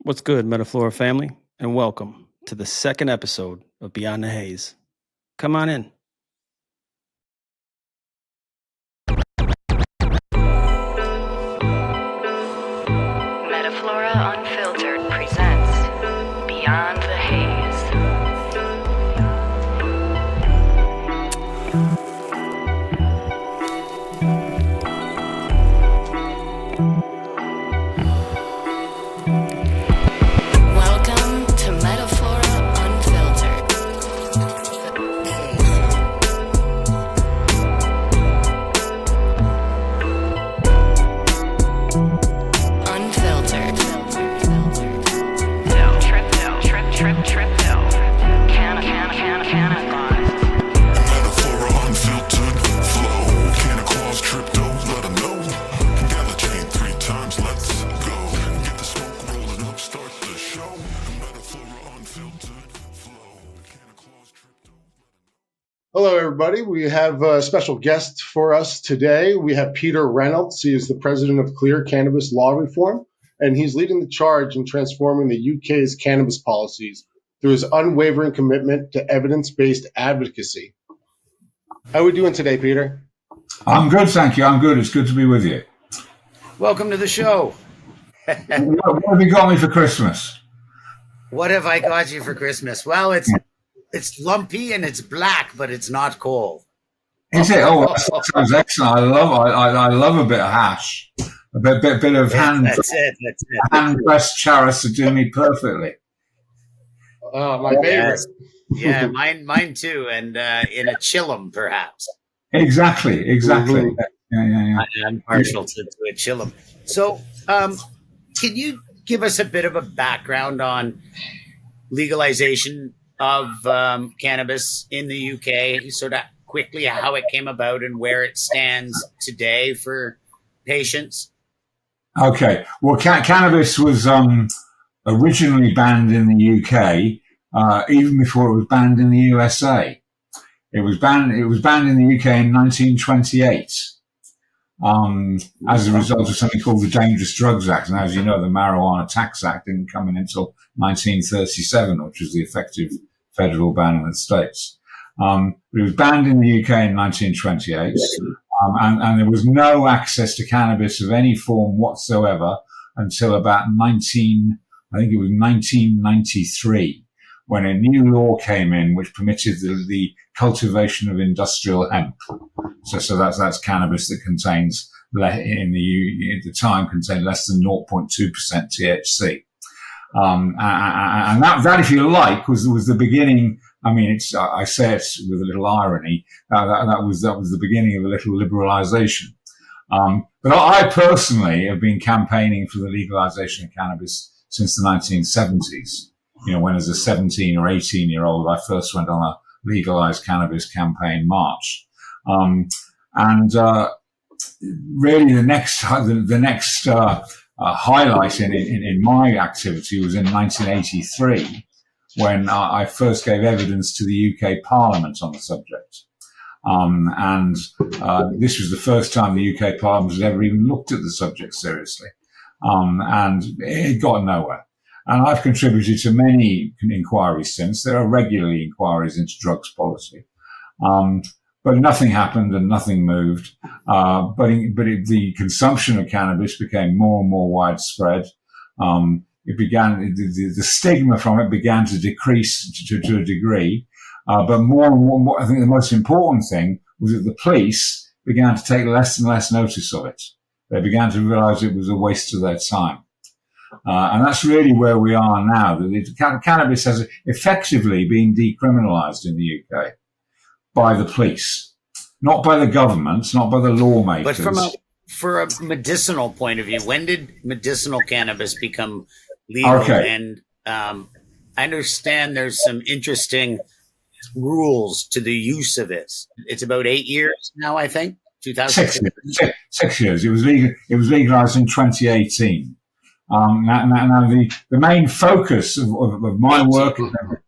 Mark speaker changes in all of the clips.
Speaker 1: What's good, Metaflora family, and welcome to the second episode of Beyond the Haze. Come on in.
Speaker 2: Metaflora Unfiltered presents Beyond the Haze. Welcome to Metaflora Unfiltered. Unfiltered. Trip. Cannabize.
Speaker 3: Metaflora unfiltered flow. Canna clause crypto, let them know. Gather chain 3 times, let's go. Get the smoke rolling up, start the show. Metaflora unfiltered flow. Canna clause crypto.
Speaker 4: Hello, everybody. We have a special guest for us today. We have Peter Reynolds. He is the president of CLEAR Cannabis Law Reform, and he's leading the charge in transforming the UK's cannabis policies through his unwavering commitment to evidence-based advocacy. How are we doing today, Peter?
Speaker 5: I'm good, thank you. I'm good. It's good to be with you.
Speaker 6: Welcome to the show.
Speaker 5: What have you got me for Christmas?
Speaker 6: What have I got you for Christmas? Well, it's lumpy and it's black, but it's not coal.
Speaker 5: Is it? Oh, that sounds excellent. I love a bit of hash. A bit of hand pressed chalice to do me perfectly.
Speaker 4: My favorite.
Speaker 6: Yeah, mine too, and in a chillum, perhaps.
Speaker 5: Exactly.
Speaker 4: Mhm.
Speaker 5: Yeah.
Speaker 6: I'm partial to a chillum. So, can you give us a bit of a background on legalization of cannabis in the UK, sort of quickly how it came about and where it stands today for patients?
Speaker 5: Okay. Well, cannabis was originally banned in the UK, even before it was banned in the USA. It was banned in the UK in 1928 as a result of something called the Dangerous Drugs Act. And as you know, the Marijuana Tax Act didn't come in until 1937, which was the effective federal ban in the States. It was banned in the UK in 1928. And there was no access to cannabis of any form whatsoever until about 1993, when a new law came in which permitted the cultivation of industrial hemp. So that's cannabis that contains at the time contained less than 0.2% THC. And that, if you like, was the beginning. I mean, I say it with a little irony. That was the beginning of a little liberalisation. But I personally have been campaigning for the legalisation of cannabis since the 1970s. You know, when as a 17 or 18-year-old, I first went on a legalised cannabis campaign march. Really, the next highlight in my activity was in 1983, when I first gave evidence to the UK Parliament on the subject. This was the first time the UK Parliament had ever even looked at the subject seriously. And it got nowhere. And I've contributed to many inquiries since. There are regularly inquiries into drugs policy. But nothing happened and nothing moved. But the consumption of cannabis became more and more widespread. The stigma from it began to decrease to a degree. But more and more, I think the most important thing was that the police began to take less and less notice of it. They began to realize it was a waste of their time. And that's really where we are now. Cannabis has effectively been decriminalized in the UK by the police, not by the government, not by the lawmakers.
Speaker 6: But for a medicinal point of view, when did medicinal cannabis become legal?
Speaker 5: Okay.
Speaker 6: And I understand there's some interesting rules to the use of it. It's about 8 years now, I think.
Speaker 5: 6 years. It was legalized in 2018. Now the main focus of my work, the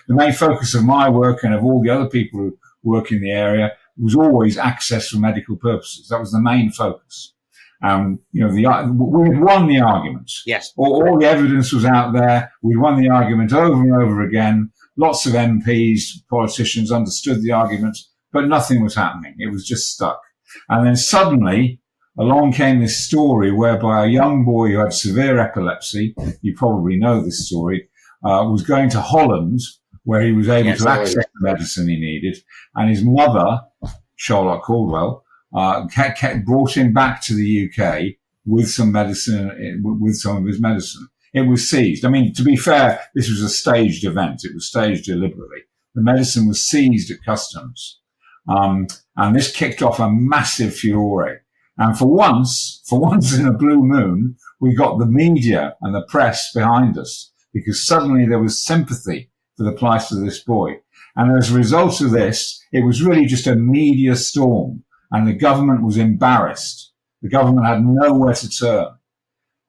Speaker 5: main focus of my work and of all the other people who work in the area was always access for medical purposes. That was the main focus. We had won the argument.
Speaker 6: Yes.
Speaker 5: All the evidence was out there. We'd won the argument over and over again. Lots of MPs, politicians understood the argument, but nothing was happening. It was just stuck. And then suddenly along came this story whereby a young boy who had severe epilepsy, you probably know this story, was going to Holland where he was able to access the medicine he needed. And his mother, Charlotte Caldwell, brought him back to the UK with some medicine, with some of his medicine. It was seized. I mean, to be fair, this was a staged event. It was staged deliberately. The medicine was seized at customs. And this kicked off a massive furore. And for once in a blue moon, we got the media and the press behind us because suddenly there was sympathy for the plight of this boy. And as a result of this, it was really just a media storm and the government was embarrassed. The government had nowhere to turn.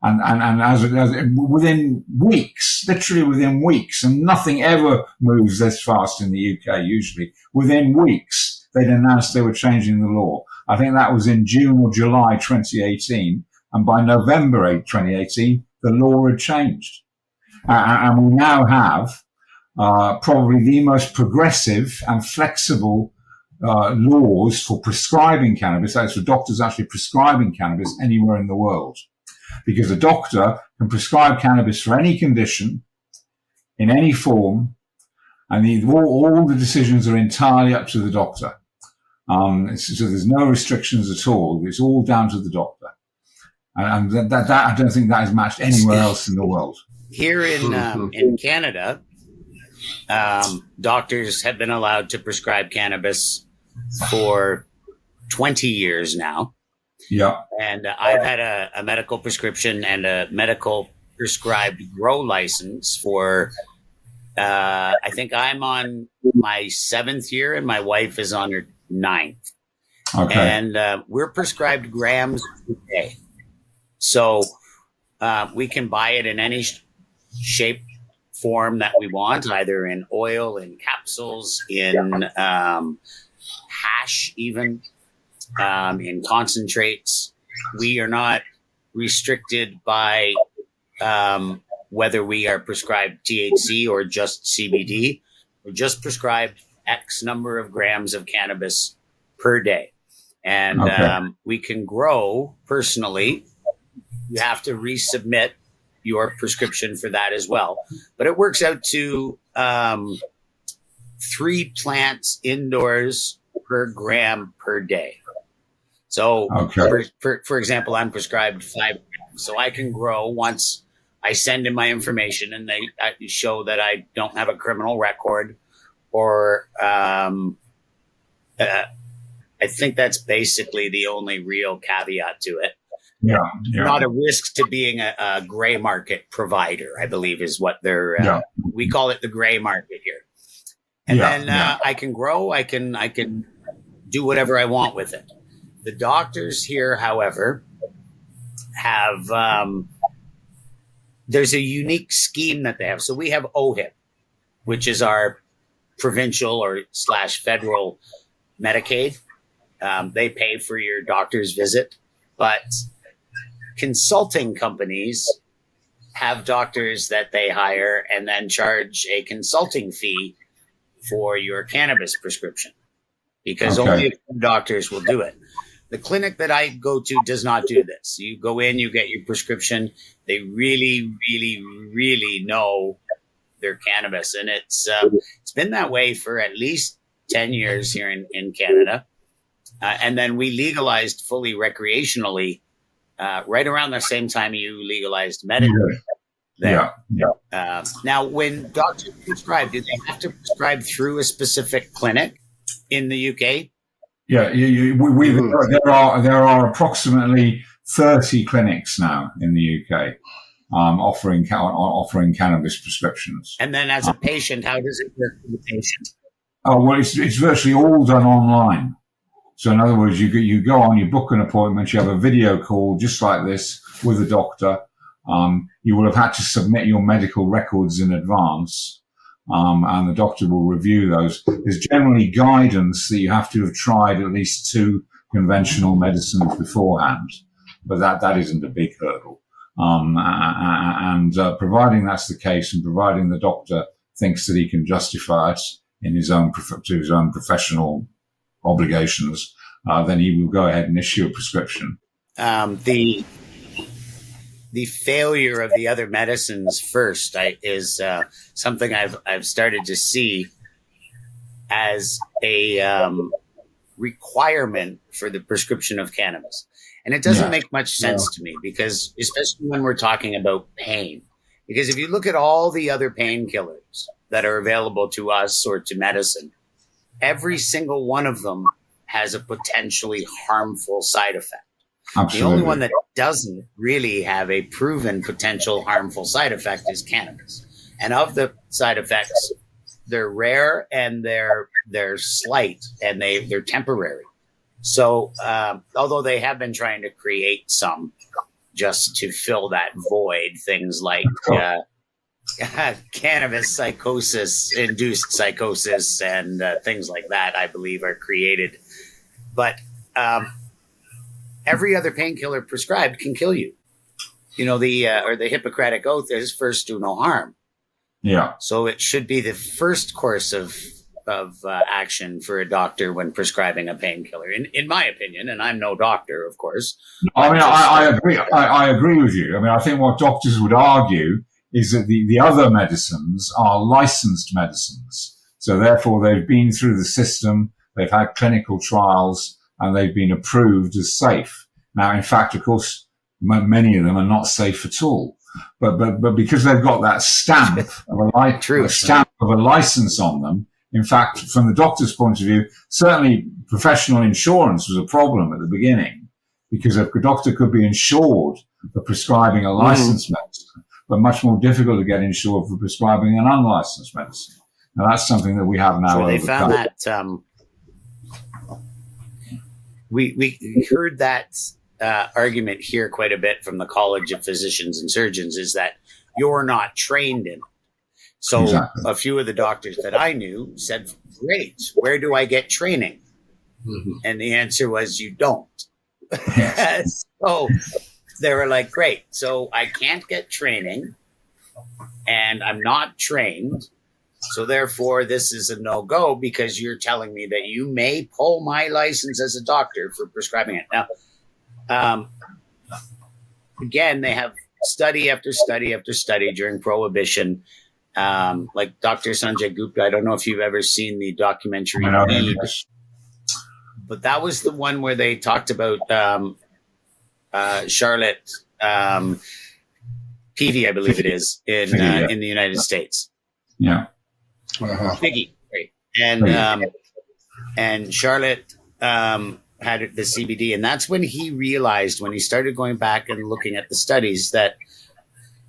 Speaker 5: And as within weeks, literally within weeks, and nothing ever moves this fast in the UK usually, within weeks, they'd announced they were changing the law. I think that was in June or July 2018. And by November 2018, the law had changed. And we now have probably the most progressive and flexible laws for prescribing cannabis, that is for doctors actually prescribing cannabis anywhere in the world. Because a doctor can prescribe cannabis for any condition, in any form, and all the decisions are entirely up to the doctor. So there's no restrictions at all. It's all down to the doctor. And that I don't think that is matched anywhere else in the world.
Speaker 6: Here in Canada, doctors have been allowed to prescribe cannabis for 20 years now.
Speaker 5: Yeah.
Speaker 6: And I've had a medical prescription and a medical prescribed grow license for, I think I'm on my 7th year and my wife is on her 9th.
Speaker 5: Okay.
Speaker 6: And we're prescribed grams a day. So we can buy it in any shape, form that we want, either in oil, in capsules, in hash even. In concentrates. We are not restricted by whether we are prescribed THC or just CBD. We're just prescribed X number of grams of cannabis per day. And we can grow personally. You have to resubmit your prescription for that as well. But it works out to 3 plants indoors per gram per day. So, for example, I'm prescribed 5 grams, so I can grow once I send in my information and they show that I don't have a criminal record, or I think that's basically the only real caveat to it.
Speaker 5: Yeah.
Speaker 6: Not a risk to being a gray market provider, I believe is what they're. We call it the gray market here, and then I can grow. I can do whatever I want with it. The doctors here, however, have, there's a unique scheme that they have. So we have OHIP, which is our provincial or / federal Medicaid. They pay for your doctor's visit, but consulting companies have doctors that they hire and then charge a consulting fee for your cannabis prescription, because only a few doctors will do it. The clinic that I go to does not do this. You go in, you get your prescription. They really, really, really know their cannabis. And it's been that way for at least 10 years here in Canada. And then we legalized fully recreationally right around the same time you legalized medical. Now, when doctors prescribe, do they have to prescribe through a specific clinic in the UK?
Speaker 5: Yeah, there are approximately 30 clinics now in the UK offering cannabis prescriptions.
Speaker 6: And then, as a patient, how does it work for the patient?
Speaker 5: Oh well, it's virtually all done online. So in other words, you go on, you book an appointment, you have a video call just like this with a doctor. You will have had to submit your medical records in advance. And the doctor will review those. There's generally guidance that you have to have tried at least 2 conventional medicines beforehand. but that isn't a big hurdle. Providing that's the case, and providing the doctor thinks that he can justify it in his own to his own professional obligations, then he will go ahead and issue a prescription.
Speaker 6: The failure of the other medicines first is something I've started to see as a requirement for the prescription of cannabis. And it doesn't make much sense to me, because especially when we're talking about pain, because if you look at all the other painkillers that are available to us or to medicine, every single one of them has a potentially harmful side effect. Absolutely. The only one that doesn't really have a proven potential harmful side effect is cannabis. And of the side effects, they're rare and they're slight and they're temporary. So, although they have been trying to create some just to fill that void, things like cannabis psychosis, induced psychosis, and things like that, I believe, are created. But every other painkiller prescribed can kill you. You know, the Hippocratic Oath is first do no harm.
Speaker 5: Yeah.
Speaker 6: So it should be the first course of action for a doctor when prescribing a painkiller, in my opinion. And I'm no doctor, of course.
Speaker 5: I mean, I agree. I agree with you. I mean, I think what doctors would argue is that the other medicines are licensed medicines. So therefore, they've been through the system, they've had clinical trials, and they've been approved as safe. Now, in fact, of course, many of them are not safe at all. But because they've got that stamp of a license on them, in fact, from the doctor's point of view, certainly professional insurance was a problem at the beginning, because a doctor could be insured for prescribing a licensed medicine, but much more difficult to get insured for prescribing an unlicensed medicine. Now, that's something that we have now.
Speaker 6: So they found that we heard that argument here quite a bit from the College of Physicians and Surgeons, is that you're not trained in it. So a few of the doctors that I knew said, great, where do I get training? Mm-hmm. And the answer was, you don't. Yes. So they were like, great, so I can't get training and I'm not trained. So therefore, this is a no-go, because you're telling me that you may pull my license as a doctor for prescribing it. Now, again, they have study after study after study during Prohibition. Like Dr. Sanjay Gupta, I don't know if you've ever seen the documentary Weed, but that was the one where they talked about Charlotte Peavy, I believe it is, in the United States.
Speaker 5: Yeah.
Speaker 6: Figgy, right. And Charlotte had the CBD, and that's when he realized, when he started going back and looking at the studies, that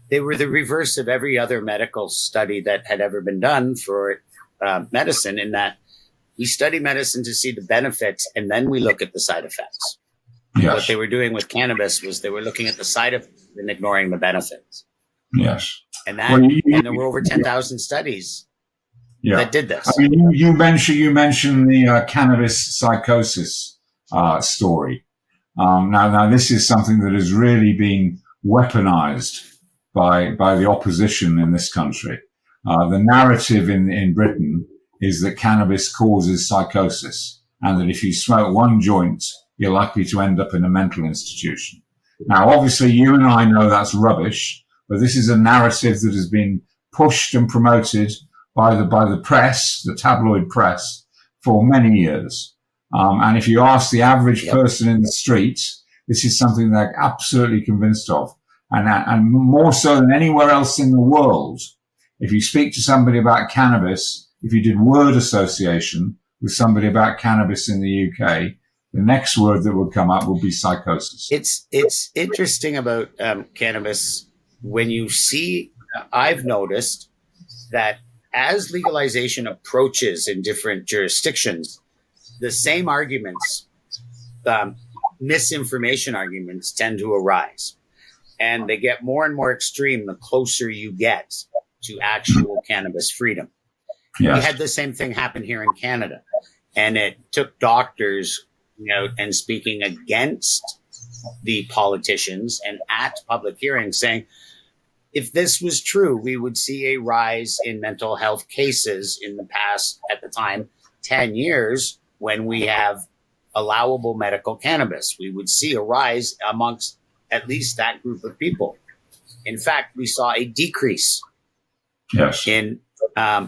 Speaker 6: they were the reverse of every other medical study that had ever been done for medicine, in that we study medicine to see the benefits, and then we look at the side effects. Yes. What they were doing with cannabis was they were looking at the side effects and ignoring the benefits.
Speaker 5: Yes.
Speaker 6: And and there were over 10,000 studies that did this.
Speaker 5: I mean, you mentioned the cannabis psychosis story. Now this is something that has really been weaponized by the opposition in this country. The narrative in Britain is that cannabis causes psychosis, and that if you smoke one joint, you're likely to end up in a mental institution. Now, obviously, you and I know that's rubbish, but this is a narrative that has been pushed and promoted by the press, the tabloid press, for many years. And if you ask the average person in the street, this is something they're absolutely convinced of. And more so than anywhere else in the world, if you speak to somebody about cannabis, if you did word association with somebody about cannabis in the UK, the next word that would come up would be psychosis.
Speaker 6: It's interesting about cannabis when you see, I've noticed that as legalization approaches in different jurisdictions, the same arguments, misinformation arguments, tend to arise. And they get more and more extreme the closer you get to actual cannabis freedom. Yes. We had the same thing happen here in Canada. And it took doctors, and speaking against the politicians and at public hearings saying, if this was true, we would see a rise in mental health cases in the past, at the time, 10 years when we have allowable medical cannabis. We would see a rise amongst at least that group of people. In fact, we saw a decrease in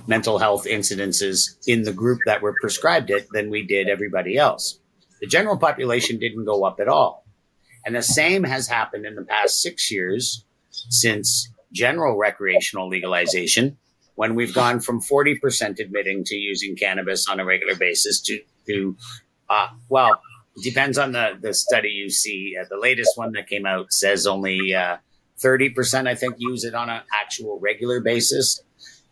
Speaker 6: mental health incidences in the group that were prescribed it than we did everybody else. The general population didn't go up at all. And the same has happened in the past 6 years since general recreational legalization, when we've gone from 40% admitting to using cannabis on a regular basis to well, it depends on the study you see. The latest one that came out says only 30%, I think, use it on an actual regular basis.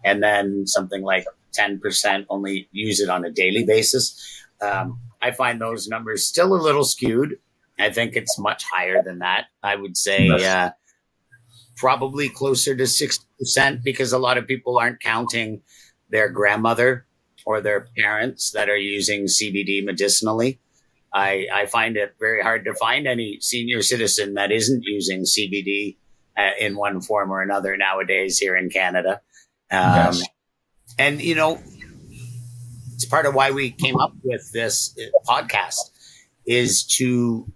Speaker 6: And then something like 10% only use it on a daily basis. I find those numbers still a little skewed. I think it's much higher than that. I would say probably closer to 60%, because a lot of people aren't counting their grandmother or their parents that are using CBD medicinally. I find it very hard to find any senior citizen that isn't using CBD in one form or another nowadays here in Canada.
Speaker 5: Yes.
Speaker 6: And, you know, it's part of why we came up with this podcast, is to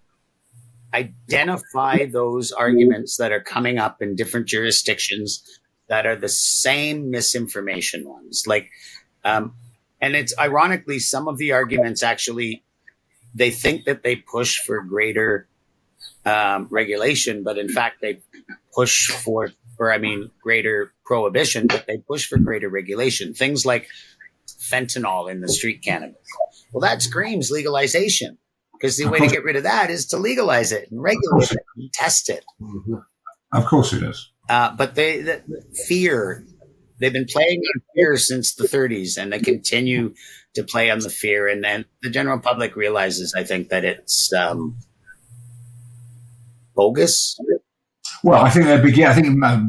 Speaker 6: identify those arguments that are coming up in different jurisdictions that are the same misinformation ones. Like, and it's ironically, some of the arguments actually, they think that they push for greater regulation, but in fact they push for greater prohibition, but they push for greater regulation. Things like fentanyl in the street cannabis. Well, that screams legalization, because the way to get rid of that is to legalize it and regulate it and test it.
Speaker 5: Of course it is.
Speaker 6: But the fear, they've been playing on fear since the 30s, and they continue to play on the fear. And then the general public realizes, I think, that it's bogus.
Speaker 5: Well, I think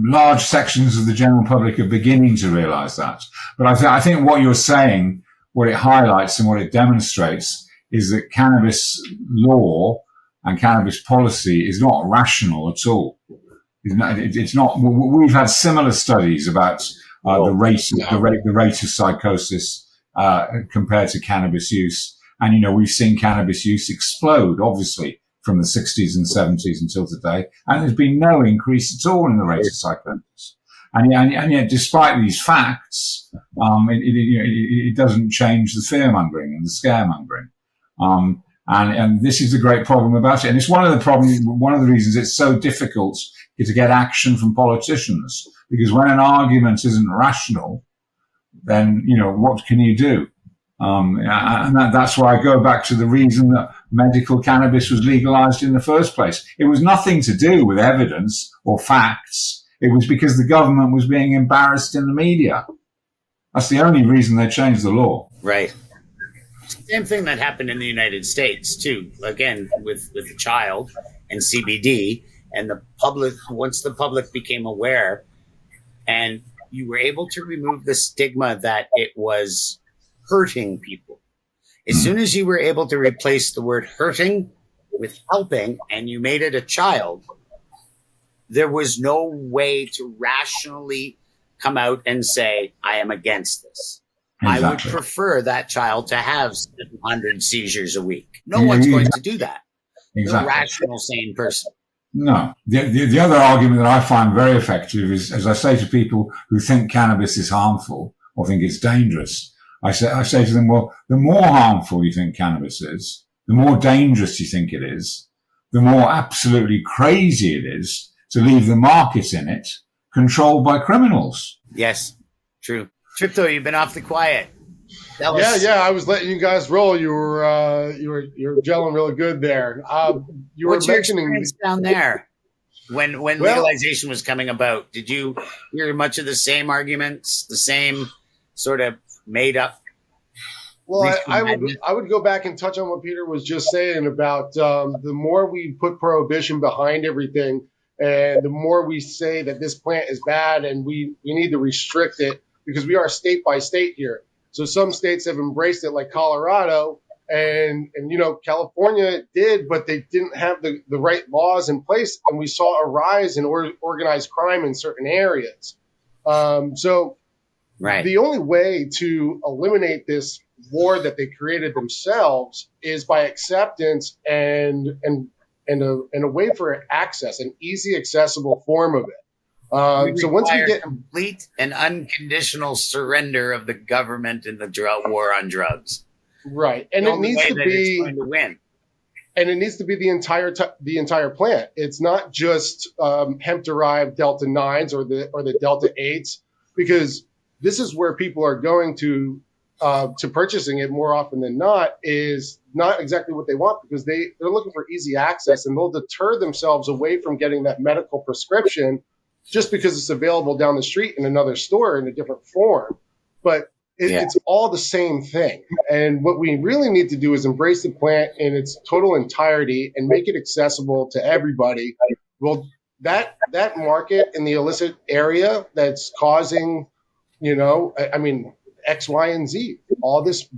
Speaker 5: large sections of the general public are beginning to realize that. But I think what you're saying, what it highlights and what it demonstrates, is that cannabis law and cannabis policy is not rational at all. It's not. We've had similar studies about the rate of psychosis compared to cannabis use, and we've seen cannabis use explode, obviously, from the 60s and 70s until today, and there's been no increase at all in the rate of psychosis. And yet, despite these facts, it doesn't change the fear-mongering and the scaremongering. And this is the great problem about it. And it's one of the reasons it's so difficult to get action from politicians, because when an argument isn't rational, then, what can you do? And that's why I go back to the reason that medical cannabis was legalized in the first place. It was nothing to do with evidence or facts. It was because the government was being embarrassed in the media. That's the only reason they changed the law.
Speaker 6: Right. Same thing that happened in the United States too. Again, with the child and CBD, and the public. Once the public became aware, and you were able to remove the stigma that it was hurting people. As soon as you were able to replace the word hurting with helping, and you made it a child, there was no way to rationally come out and say, I am against this. Exactly. I would prefer that child to have 700 seizures a week. No one's going to do that. Exactly. No rational, sane person.
Speaker 5: No. The other argument that I find very effective is, as I say to people who think cannabis is harmful or think it's dangerous, I say to them, well, the more harmful you think cannabis is, the more dangerous you think it is, the more absolutely crazy it is to leave the market in it controlled by criminals.
Speaker 6: Yes, true. Tripto, you've been awfully quiet.
Speaker 4: Yeah, I was letting you guys roll. You were gelling really good there. You
Speaker 6: What's
Speaker 4: were
Speaker 6: your
Speaker 4: mentioning
Speaker 6: experience down there when legalization was coming about? Did you hear much of the same arguments, the same sort of made up?
Speaker 4: Well, I would go back and touch on what Peter was just saying about the more we put prohibition behind everything, and the more we say that this plant is bad and we need to restrict it, because we are state by state here. So some states have embraced it, like Colorado, And California did, but they didn't have the right laws in place, and we saw a rise in organized crime in certain areas. So
Speaker 6: Right.
Speaker 4: the only way to eliminate this war that they created themselves is by acceptance and a way for access, an easy, accessible form of it. So once we get
Speaker 6: complete and unconditional surrender of the government in the war on drugs,
Speaker 4: right, and it needs to be
Speaker 6: going to win.
Speaker 4: And it needs to be the entire plant. It's not just hemp derived Delta 9s or the Delta 8s, because this is where people are going to purchasing it more often than not, is not exactly what they want, because they're looking for easy access, and they'll deter themselves away from getting that medical prescription just because it's available down the street in another store in a different form. But it's all the same thing. And what we really need to do is embrace the plant in its total entirety and make it accessible to everybody. Well, that market in the illicit area that's causing, X, Y, and Z, all this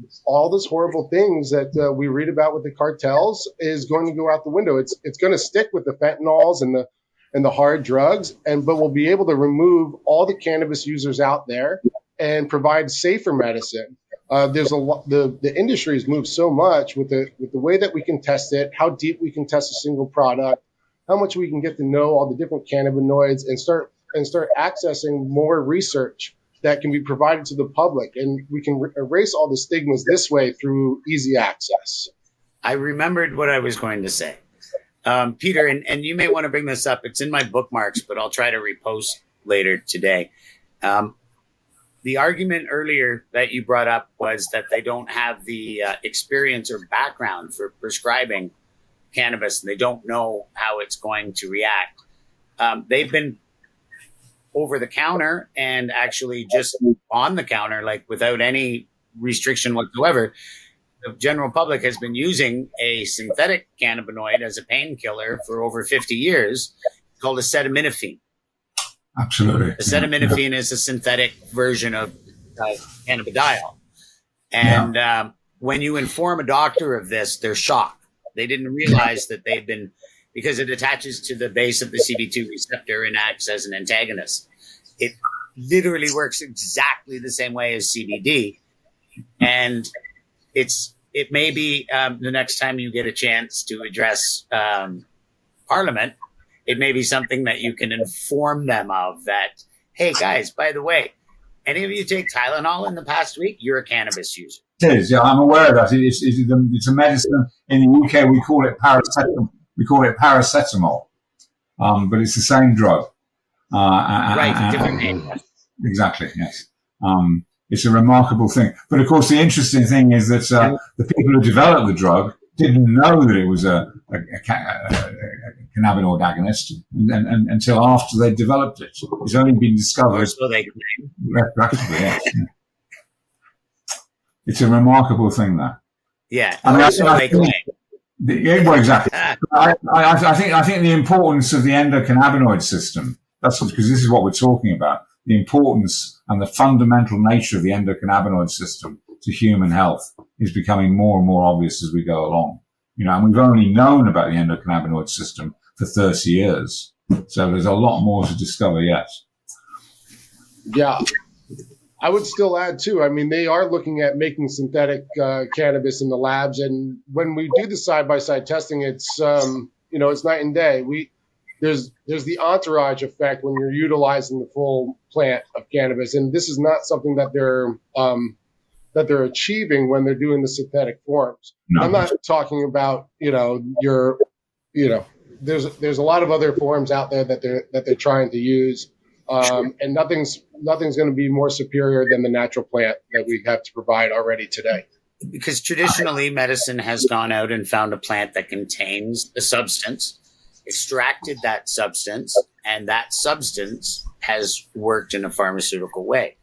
Speaker 4: horrible things that we read about with the cartels is going to go out the window. It's going to stick with the fentanyls and the hard drugs, but we'll be able to remove all the cannabis users out there and provide safer medicine. There's a lot. The industry has moved so much with the way that we can test it, how deep we can test a single product, how much we can get to know all the different cannabinoids, and start accessing more research that can be provided to the public, and we can erase all the stigmas this way through easy access.
Speaker 6: I remembered what I was going to say, Peter, and you may want to bring this up. It's in my bookmarks, but I'll try to repost later today. The argument earlier that you brought up was that they don't have the experience or background for prescribing cannabis, and they don't know how it's going to react. They've been over the counter and actually just on the counter, like without any restriction whatsoever. The general public has been using a synthetic cannabinoid as a painkiller for over 50 years called acetaminophen.
Speaker 5: Absolutely.
Speaker 6: Acetaminophen is a synthetic version of cannabidiol. And when you inform a doctor of this, they're shocked. They didn't realize that they've been, because it attaches to the base of the CB2 receptor and acts as an antagonist. It literally works exactly the same way as CBD. And it may be the next time you get a chance to address Parliament, it may be something that you can inform them of, that, hey, guys, by the way, any of you take Tylenol in the past week? You're a cannabis user.
Speaker 5: It is. Yeah, I'm aware of that. It's a medicine. In the UK, we call it paracetamol. But it's the same drug.
Speaker 6: Right, different name.
Speaker 5: Exactly, yes. It's a remarkable thing. But of course, the interesting thing is that the people who developed the drug didn't know that it was a cannabinoid agonist until after they developed it. It's only been discovered.
Speaker 6: So they
Speaker 5: retroactively, yes. It's a remarkable thing, that.
Speaker 6: Yeah.
Speaker 5: I mean,
Speaker 6: they claim.
Speaker 5: Well, exactly. I think the importance of the endocannabinoid system, that's because this is what we're talking about, the importance and the fundamental nature of the endocannabinoid system to human health is becoming more and more obvious as we go along. And we've only known about the endocannabinoid system for 30 years. So there's a lot more to discover yet.
Speaker 4: Yeah. I would still add too, I mean, they are looking at making synthetic cannabis in the labs. And when we do the side-by-side testing, it's, it's night and day. There's the entourage effect when you're utilizing the full plant of cannabis. And this is not something that they're achieving when they're doing the synthetic forms. No. I'm not talking about, there's a lot of other forms out there that they're trying to use. And nothing's going to be more superior than the natural plant that we have to provide already today.
Speaker 6: Because traditionally, medicine has gone out and found a plant that contains a substance, extracted that substance, and that substance has worked in a pharmaceutical way.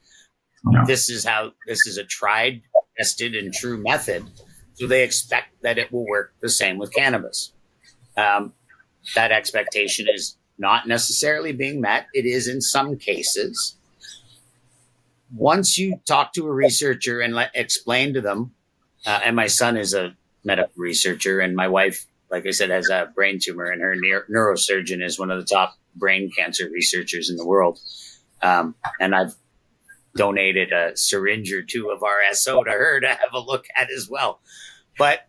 Speaker 5: Yeah.
Speaker 6: This is a tried, tested, and true method. So they expect that it will work the same with cannabis. That expectation is not necessarily being met. It is in some cases. Once you talk to a researcher and explain to them And my son is a medical researcher, and my wife, like I said, has a brain tumor, and her neurosurgeon is one of the top brain cancer researchers in the world. And I've donated a syringe or two of RSO to her to have a look at as well. But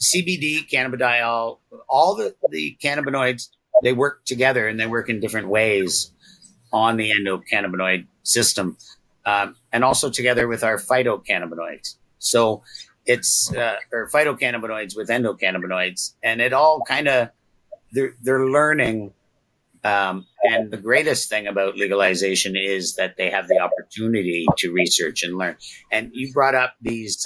Speaker 6: CBD, cannabidiol, all the cannabinoids, they work together, and they work in different ways on the endocannabinoid system, and also together with our phytocannabinoids. So it's or phytocannabinoids with endocannabinoids, and it all kind of they're learning. And the greatest thing about legalization is that they have the opportunity to research and learn. And you brought up these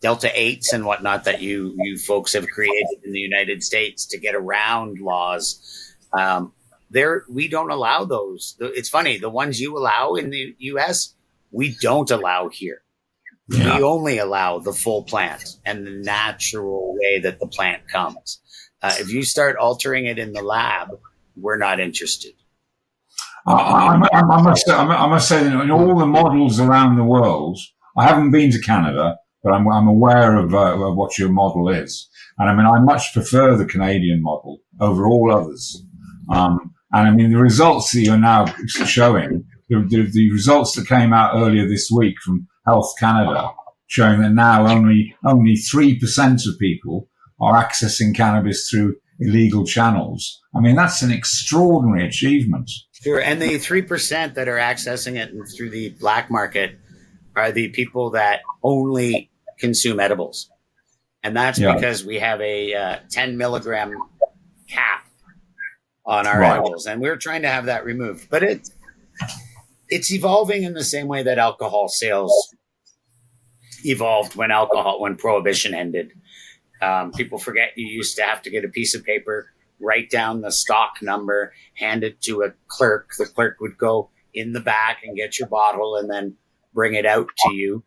Speaker 6: Delta 8s and whatnot that you folks have created in the United States to get around laws. We don't allow those. It's funny, the ones you allow in the US, we don't allow here. Yeah. We only allow the full plant and the natural way that the plant comes. If you start altering it in the lab, we're not interested.
Speaker 5: I must say that in all the models around the world, I haven't been to Canada, but I'm aware of what your model is. And I mean, I much prefer the Canadian model over all others. And I mean, the results that you're now showing, the results that came out earlier this week from Health Canada, showing that now only 3% of people are accessing cannabis through illegal channels. I mean, that's an extraordinary achievement.
Speaker 6: Sure. And the 3% that are accessing it through the black market are the people that only consume edibles. And that's because we have a 10 milligram cap on our edibles. And we're trying to have that removed. But it's evolving in the same way that alcohol sales evolved when prohibition ended. People forget you used to have to get a piece of paper, write down the stock number, hand it to a clerk. The clerk would go in the back and get your bottle and then bring it out to you.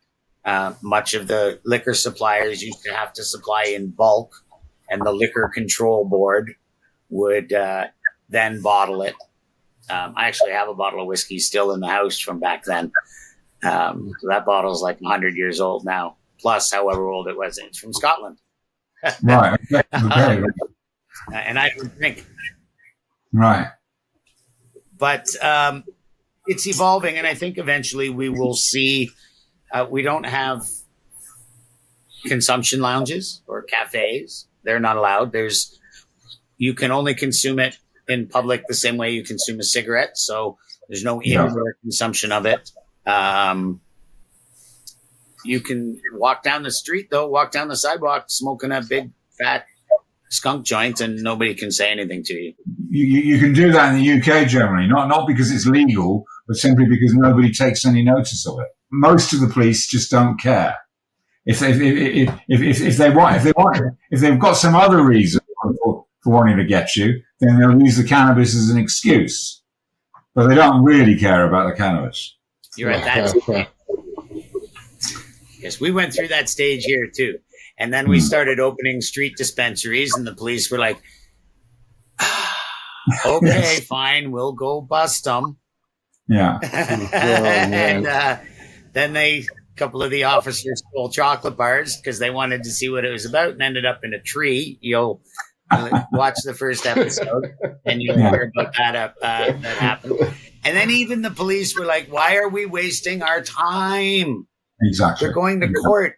Speaker 6: Much of the liquor suppliers used to have to supply in bulk, and the Liquor Control Board would then bottle it. I actually have a bottle of whiskey still in the house from back then. So that bottle is like 100 years old now, plus however old it was. It's from Scotland.
Speaker 5: Right. Okay.
Speaker 6: And I don't drink.
Speaker 5: Right.
Speaker 6: But it's evolving, and I think eventually we will see. We don't have consumption lounges or cafes. They're not allowed. You can only consume it in public the same way you consume a cigarette. So there's no indoor consumption of it. You can walk down the street, though, walk down the sidewalk smoking a big fat skunk joint, and nobody can say anything to you.
Speaker 5: You can do that in the UK generally, not because it's legal, but simply because nobody takes any notice of it. Most of the police just don't care. If they've got some other reason for wanting to get you, then they'll use the cannabis as an excuse. But they don't really care about the cannabis.
Speaker 6: You're at that. Yes, we went through that stage here too. And then we started opening street dispensaries, and the police were like, okay, fine, we'll go bust them.
Speaker 5: Yeah.
Speaker 6: And then a couple of the officers stole chocolate bars because they wanted to see what it was about, and ended up in a tree. You'll watch the first episode, and you'll hear about that happened. And then even the police were like, why are we wasting our time?
Speaker 5: Exactly.
Speaker 6: They're going to court,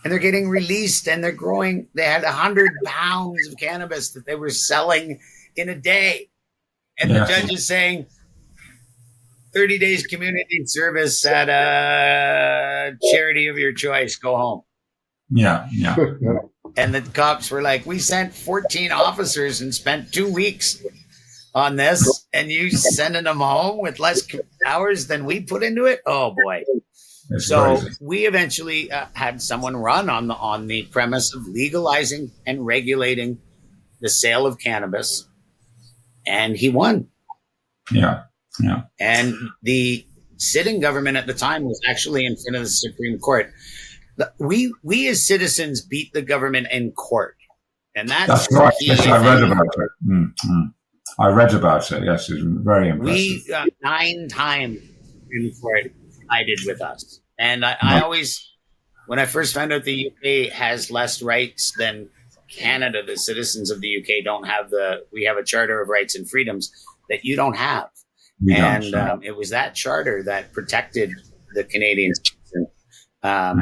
Speaker 6: and they're getting released, and they're growing. They had 100 pounds of cannabis that they were selling in a day. And the judge is saying, 30 days community service at a charity of your choice. Go home.
Speaker 5: Yeah.
Speaker 6: And the cops were like, we sent 14 officers and spent 2 weeks on this, and you sending them home with less hours than we put into it? Oh, boy.
Speaker 5: It's
Speaker 6: so
Speaker 5: crazy.
Speaker 6: We eventually had someone run on the premise of legalizing and regulating the sale of cannabis, and he won.
Speaker 5: Yeah.
Speaker 6: And the sitting government at the time was actually in front of the Supreme Court. We as citizens beat the government in court, and that's
Speaker 5: right. Yes, I read about it. I read about it. Yes, it's very impressive.
Speaker 6: We 9 times in court sided with us, and I always when I first found out the UK has less rights than Canada, the citizens of the UK don't have we have a Charter of Rights and Freedoms that you don't have. It was that charter that protected the Canadian citizen,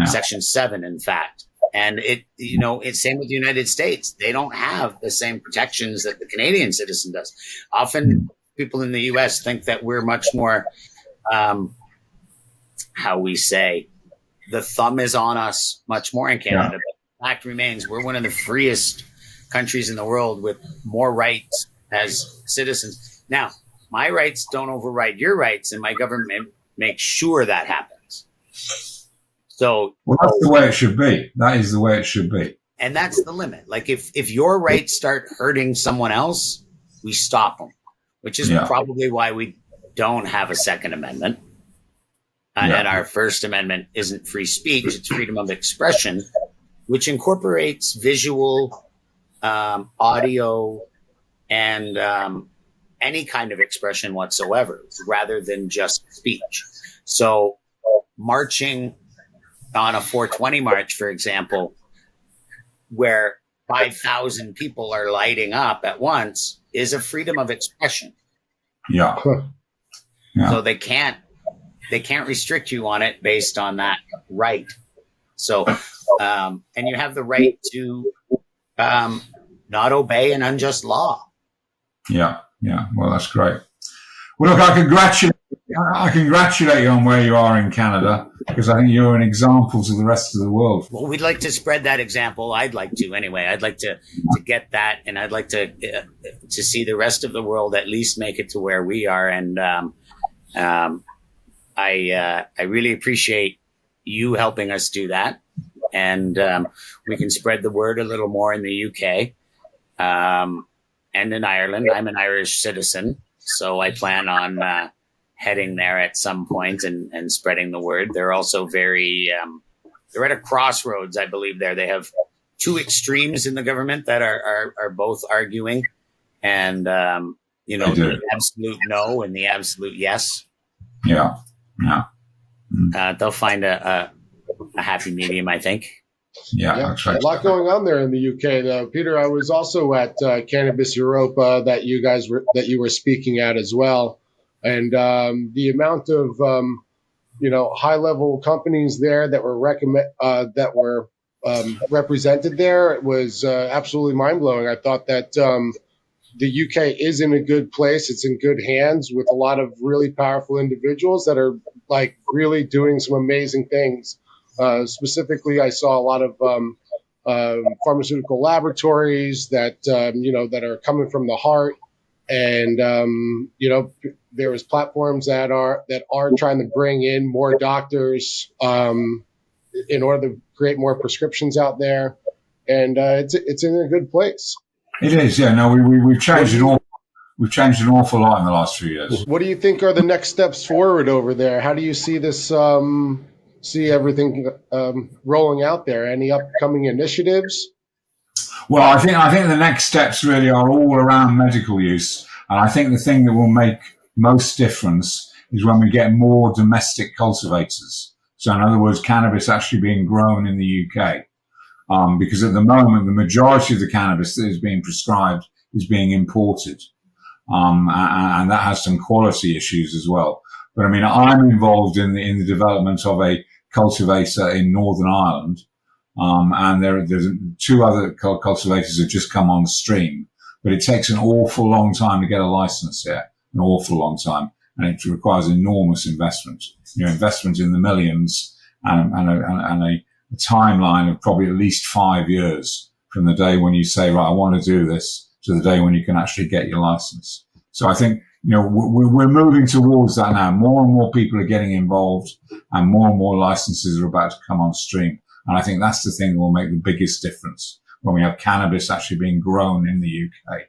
Speaker 6: Section 7, in fact. And it's same with the United States. They don't have the same protections that the Canadian citizen does. Often people in the US think that we're much more, how we say, the thumb is on us much more in Canada. Yeah. But the fact remains, we're one of the freest countries in the world with more rights as citizens. Now, my rights don't override your rights, and my government makes sure that happens. So,
Speaker 5: well, that's the way it should be. That is the way it should be.
Speaker 6: And that's the limit. Like if your rights start hurting someone else, we stop them, which is probably why we don't have a Second Amendment. And our First Amendment isn't free speech, it's freedom of expression, which incorporates visual, audio, and any kind of expression whatsoever, rather than just speech. So marching on a 420 march, for example, where 5,000 people are lighting up at once, is a freedom of expression.
Speaker 5: Yeah.
Speaker 6: So they can't restrict you on it based on that right. So, and you have the right to not obey an unjust law.
Speaker 5: Yeah. Well, that's great. Well, look, I congratulate you on where you are in Canada, because I think you're an example to the rest of the world.
Speaker 6: Well, we'd like to spread that example. I'd like to anyway. I'd like to get that, and I'd like to see the rest of the world at least make it to where we are. And I really appreciate you helping us do that. And we can spread the word a little more in the UK and in Ireland. I'm an Irish citizen, so I plan on heading there at some point and spreading the word. They're also very, they're at a crossroads, I believe there. They have two extremes in the government that are both arguing, and, the absolute no and the absolute yes.
Speaker 5: Yeah.
Speaker 6: They'll find a happy medium, I think.
Speaker 5: Yeah, that's right.
Speaker 4: A lot going on there in the UK, though. Peter, I was also at Cannabis Europa that you were speaking at as well, and the amount of high-level companies there that were represented there was absolutely mind-blowing. I thought that the UK is in a good place. It's in good hands with a lot of really powerful individuals that are like really doing some amazing things. Specifically, I saw a lot of pharmaceutical laboratories that are coming from the heart, and there was platforms that are trying to bring in more doctors in order to create more prescriptions out there, and it's in a good place.
Speaker 5: It is, yeah. No, we've changed We've changed an awful lot in the last few years.
Speaker 4: What do you think are the next steps forward over there? How do you see this? See everything rolling out there? Any upcoming initiatives?
Speaker 5: Well, I think the next steps really are all around medical use, and I think the thing that will make most difference is when we get more domestic cultivators. So, in other words, cannabis actually being grown in the UK, because at the moment the majority of the cannabis that is being prescribed is being imported, and that has some quality issues as well. But I mean, I'm involved in the development of a cultivator in Northern Ireland, and there's two other cultivators have just come on stream. But it takes an awful long time to get a license here, an awful long time, and it requires enormous investment. Investment in the millions, and a timeline of probably at least 5 years from the day when you say, right, I want to do this, to the day when you can actually get your license. So I think, we're moving towards that now. More and more people are getting involved, and more licenses are about to come on stream. And I think that's the thing that will make the biggest difference when we have cannabis actually being grown in the UK.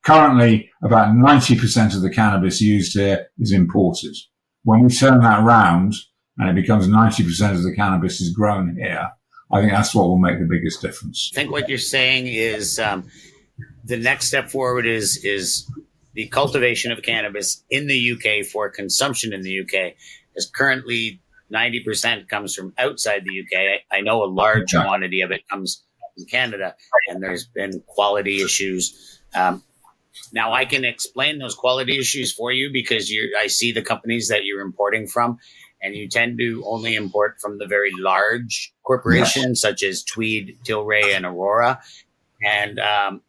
Speaker 5: Currently, about 90% of the cannabis used here is imported. When we turn that round and it becomes 90% of the cannabis is grown here, I think that's what will make the biggest difference.
Speaker 6: I think what you're saying is the next step forward is the cultivation of cannabis in the UK for consumption in the UK is currently 90% comes from outside the UK. I know a large
Speaker 5: Yeah.
Speaker 6: quantity of it comes from Canada, and there's been quality issues. Now I can explain those quality issues for you because I see the companies that you're importing from, and you tend to only import from the very large corporations such as Tweed, Tilray, and Aurora. And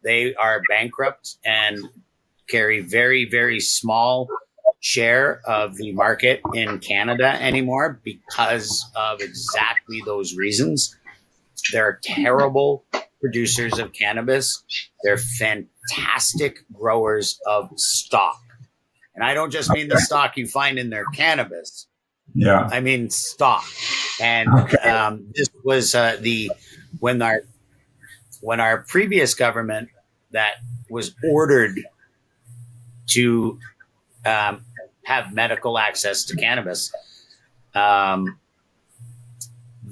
Speaker 6: they are bankrupt and carry very, very small share of the market in Canada anymore because of exactly those reasons. They're terrible producers of cannabis. They're fantastic growers of stock. And I don't just mean the stock you find in their cannabis.
Speaker 5: Yeah.
Speaker 6: I mean stock. And this was when our previous government that was ordered to have medical access to cannabis,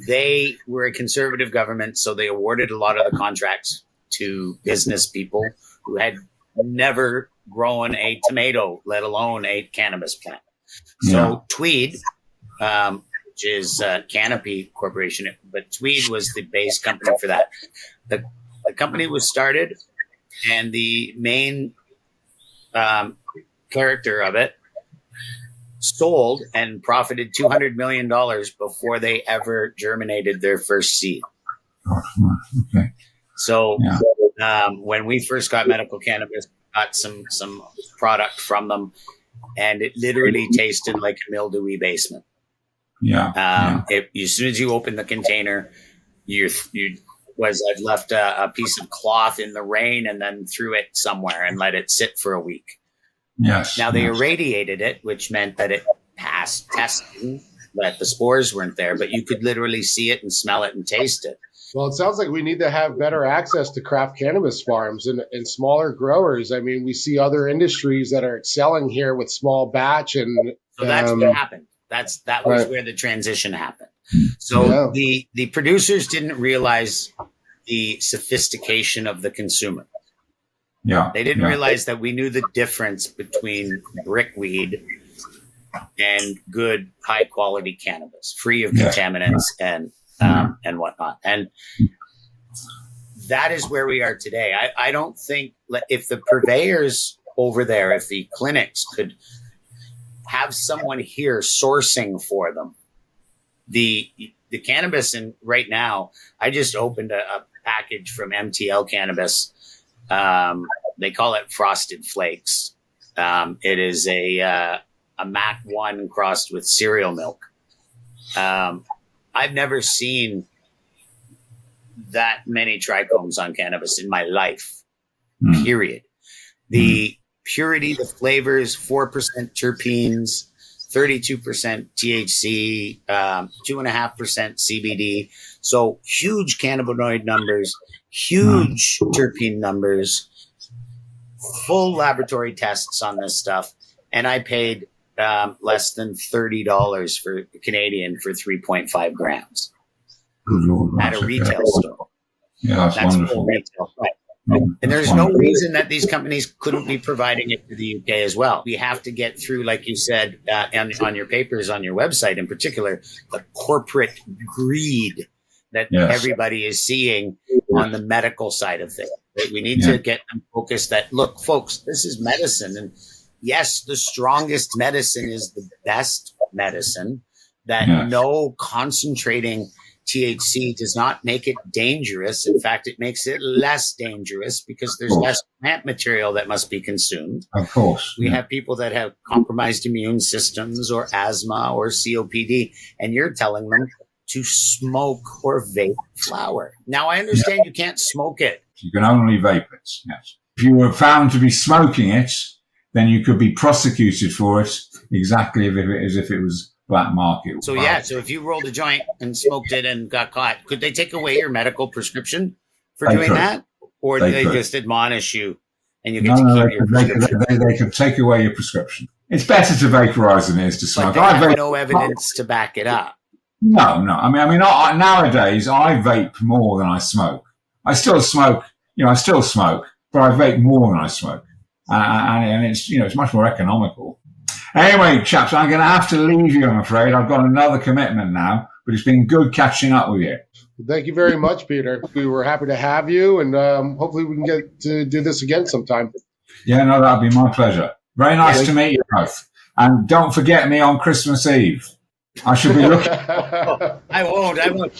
Speaker 6: they were a conservative government, so they awarded a lot of the contracts to business people who had never grown a tomato, let alone a cannabis plant. So Tweed, which is Canopy Corporation, but Tweed was the base company for that. The company was started, and the main character of it sold and profited $200 million before they ever germinated their first seed.
Speaker 5: Okay.
Speaker 6: So when we first got medical cannabis, got some product from them, and it literally tasted like a mildewy basement. As soon as you open the container, I'd left a piece of cloth in the rain and then threw it somewhere and let it sit for a week.
Speaker 5: Yes.
Speaker 6: Now they irradiated it, which meant that it passed testing, that the spores weren't there, but you could literally see it and smell it and taste it.
Speaker 4: Well, it sounds like we need to have better access to craft cannabis farms and smaller growers. I mean, we see other industries that are excelling here with small batch, and
Speaker 6: so that's what happened. That was where the transition happened. So the producers didn't realize the sophistication of the consumer.
Speaker 5: Yeah.
Speaker 6: They didn't realize that we knew the difference between brickweed and good, high quality cannabis, free of contaminants and whatnot. And that is where we are today. I don't think if the purveyors over there, if the clinics could have someone here sourcing for them, the cannabis, and right now, I just opened a package from MTL Cannabis. They call it Frosted Flakes. It is a Mac 1 crossed with cereal milk. I've never seen that many trichomes on cannabis in my life, period. The purity, the flavors, 4% terpenes, 32% THC, 2.5% CBD. So huge cannabinoid numbers, huge terpene numbers, full laboratory tests on this stuff. And I paid less than $30 for Canadian for 3.5 grams at a retail store.
Speaker 5: Yeah, that's wonderful.
Speaker 6: Full retail, right? And there's no reason that these companies couldn't be providing it to the UK as well. We have to get through, like you said, on your papers, on your website in particular, the corporate greed that everybody is seeing on the medical side of things. Right? We need to get them focused that, look, folks, this is medicine. And yes, the strongest medicine is the best medicine, that no concentrating THC does not make it dangerous. In fact, it makes it less dangerous because there's less plant material that must be consumed.
Speaker 5: Of course.
Speaker 6: We have people that have compromised immune systems or asthma or COPD, and you're telling them to smoke or vape flower. Now, I understand you can't smoke it.
Speaker 5: You can only vape it, yes. If you were found to be smoking it, then you could be prosecuted for it exactly as if it was black market.
Speaker 6: So so if you rolled a joint and smoked it and got caught, could they take away your medical prescription for doing that? Or do they just admonish you and you get to keep your prescription?
Speaker 5: They could take away your prescription. It's better to vaporize than it is to smoke.
Speaker 6: But they have no evidence to back it up.
Speaker 5: No. I mean, nowadays I vape more than I smoke. I still smoke, but I vape more than I smoke. And it's, it's much more economical. Anyway, chaps, I'm going to have to leave you, I'm afraid. I've got another commitment now, but it's been good catching up with you.
Speaker 4: Thank you very much, Peter. We were happy to have you, and hopefully we can get to do this again sometime.
Speaker 5: Yeah, no, that'd be my pleasure. Very nice to meet you both. And don't forget me on Christmas Eve. I should be looking.
Speaker 6: I won't.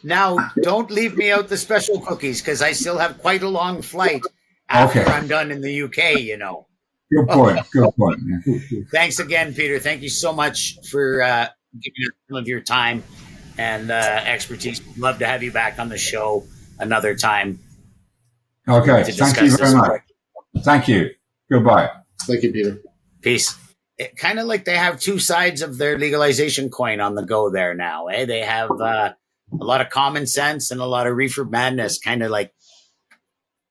Speaker 6: Now, don't leave me out the special cookies, because I still have quite a long flight after I'm done in the UK, you know.
Speaker 5: Good point. Good point. Yeah.
Speaker 6: Thanks again, Peter. Thank you so much for giving us some of your time and expertise. Love to have you back on the show another time.
Speaker 5: Okay. Thank you very much. Thank you. Goodbye.
Speaker 4: Thank you, Peter.
Speaker 6: Peace. It kind of like they have two sides of their legalization coin on the go there now. Eh? They have a lot of common sense and a lot of reefer madness, kind of like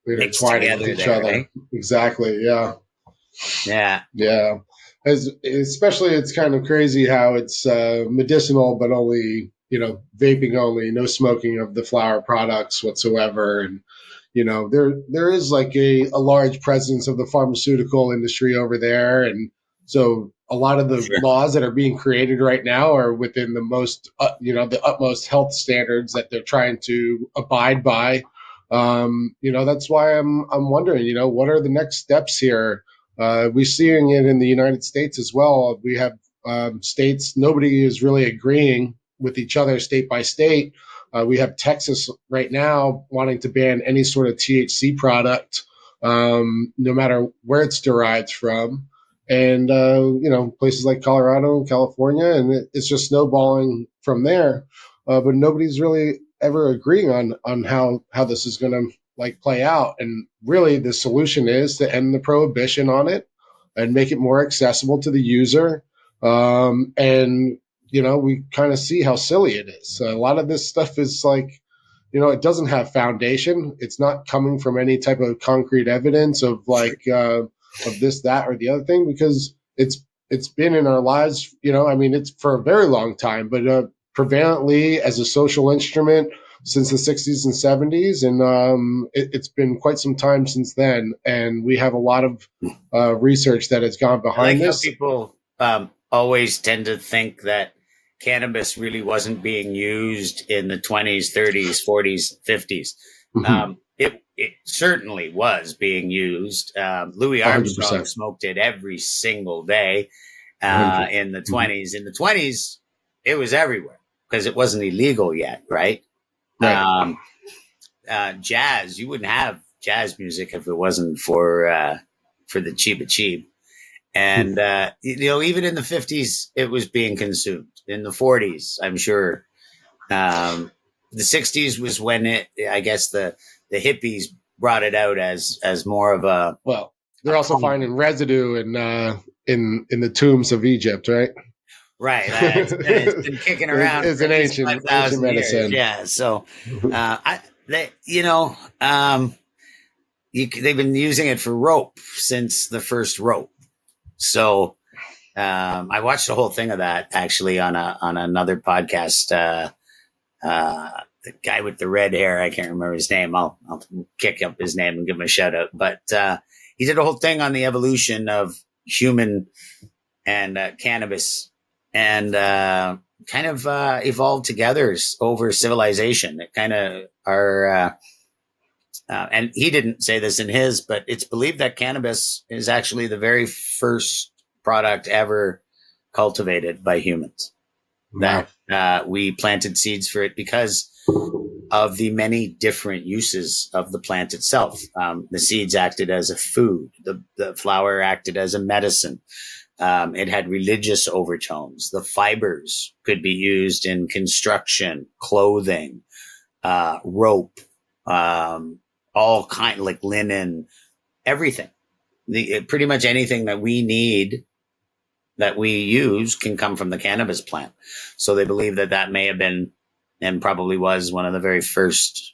Speaker 6: mixed
Speaker 4: Intertwining
Speaker 6: together
Speaker 4: with each
Speaker 6: there,
Speaker 4: other.
Speaker 6: right?
Speaker 4: Exactly. Yeah.
Speaker 6: Yeah.
Speaker 4: Especially, it's kind of crazy how it's medicinal, but only, vaping only, no smoking of the flower products whatsoever. And, there is like a large presence of the pharmaceutical industry over there. And so a lot of the laws that are being created right now are within the most, the utmost health standards that they're trying to abide by. That's why I'm wondering, what are the next steps here? We're seeing it in the United States as well. We have states, nobody is really agreeing with each other state by state. We have Texas right now wanting to ban any sort of THC product, no matter where it's derived from. And, places like Colorado and California, and it's just snowballing from there. But nobody's really ever agreeing on how this is going to play out. And really the solution is to end the prohibition on it and make it more accessible to the user. We kind of see how silly it is. A lot of this stuff is it doesn't have foundation. It's not coming from any type of concrete evidence of of this, that, or the other thing, because it's been in our lives, it's for a very long time, but prevalently as a social instrument since the 60s and 70s. And it's been quite some time since then. And we have a lot of research that has gone behind this.
Speaker 6: How people always tend to think that cannabis really wasn't being used in the 20s, 30s, 40s, 50s. Mm-hmm. It certainly was being used. Louis Armstrong 100%. Smoked it every single day in the 20s. In the 20s, it was everywhere because it wasn't illegal yet, right? Jazz, you wouldn't have jazz music if it wasn't for the Chiba Cheeb. And, even in the 50s, it was being consumed. In the 40s, I'm sure. The 60s was when the hippies brought it out as more of a.
Speaker 4: Well, they're also finding residue in the tombs of Egypt, right?
Speaker 6: Right. It's been kicking around.
Speaker 4: It's an ancient medicine.
Speaker 6: Years. Yeah. So, they've been using it for rope since the first rope. So, I watched the whole thing of that actually on another podcast. The guy with the red hair, I can't remember his name. I'll kick up his name and give him a shout out. But he did a whole thing on the evolution of human and cannabis, and kind of evolved together over civilization. It kind of are, and he didn't say this in his, but it's believed that cannabis is actually the very first product ever cultivated by humans. Wow. That we planted seeds for it because of the many different uses of the plant itself. The seeds acted as a food. The flower acted as a medicine. It had religious overtones. The fibers could be used in construction, clothing, rope, all kind, like linen, everything. Pretty much anything that we need, that we use, can come from the cannabis plant. So they believe that may have been, and probably was, one of the very first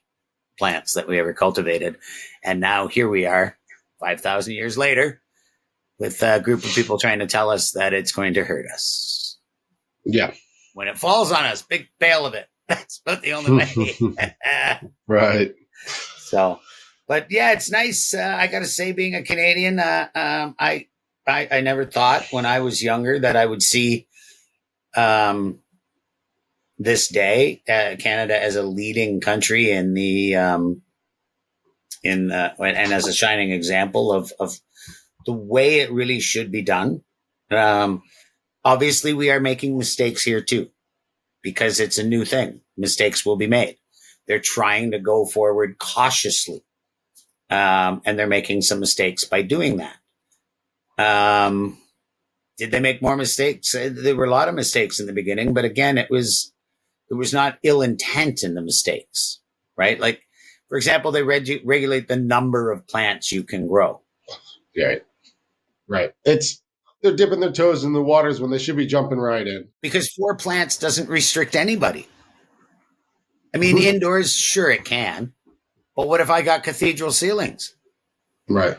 Speaker 6: plants that we ever cultivated. And now here we are, 5,000 years later, with a group of people trying to tell us that it's going to hurt us.
Speaker 4: Yeah.
Speaker 6: When it falls on us, big bale of it. That's about the only way.
Speaker 4: Right.
Speaker 6: So, but yeah, it's nice. I got to say, being a Canadian, I I never thought when I was younger that I would see this day Canada as a leading country in the and as a shining example of the way it really should be done. Obviously, we are making mistakes here too, because it's a new thing. Mistakes will be made. They're trying to go forward cautiously, and they're making some mistakes by doing that. Did they make more mistakes? There were a lot of mistakes in the beginning, but again, it was not ill intent in the mistakes, right? Like, for example, they regulate the number of plants you can grow.
Speaker 4: Yeah, right. They're dipping their toes in the waters when they should be jumping right in.
Speaker 6: Because 4 plants doesn't restrict anybody. I mean, indoors, sure it can, but what if I got cathedral ceilings?
Speaker 4: Right.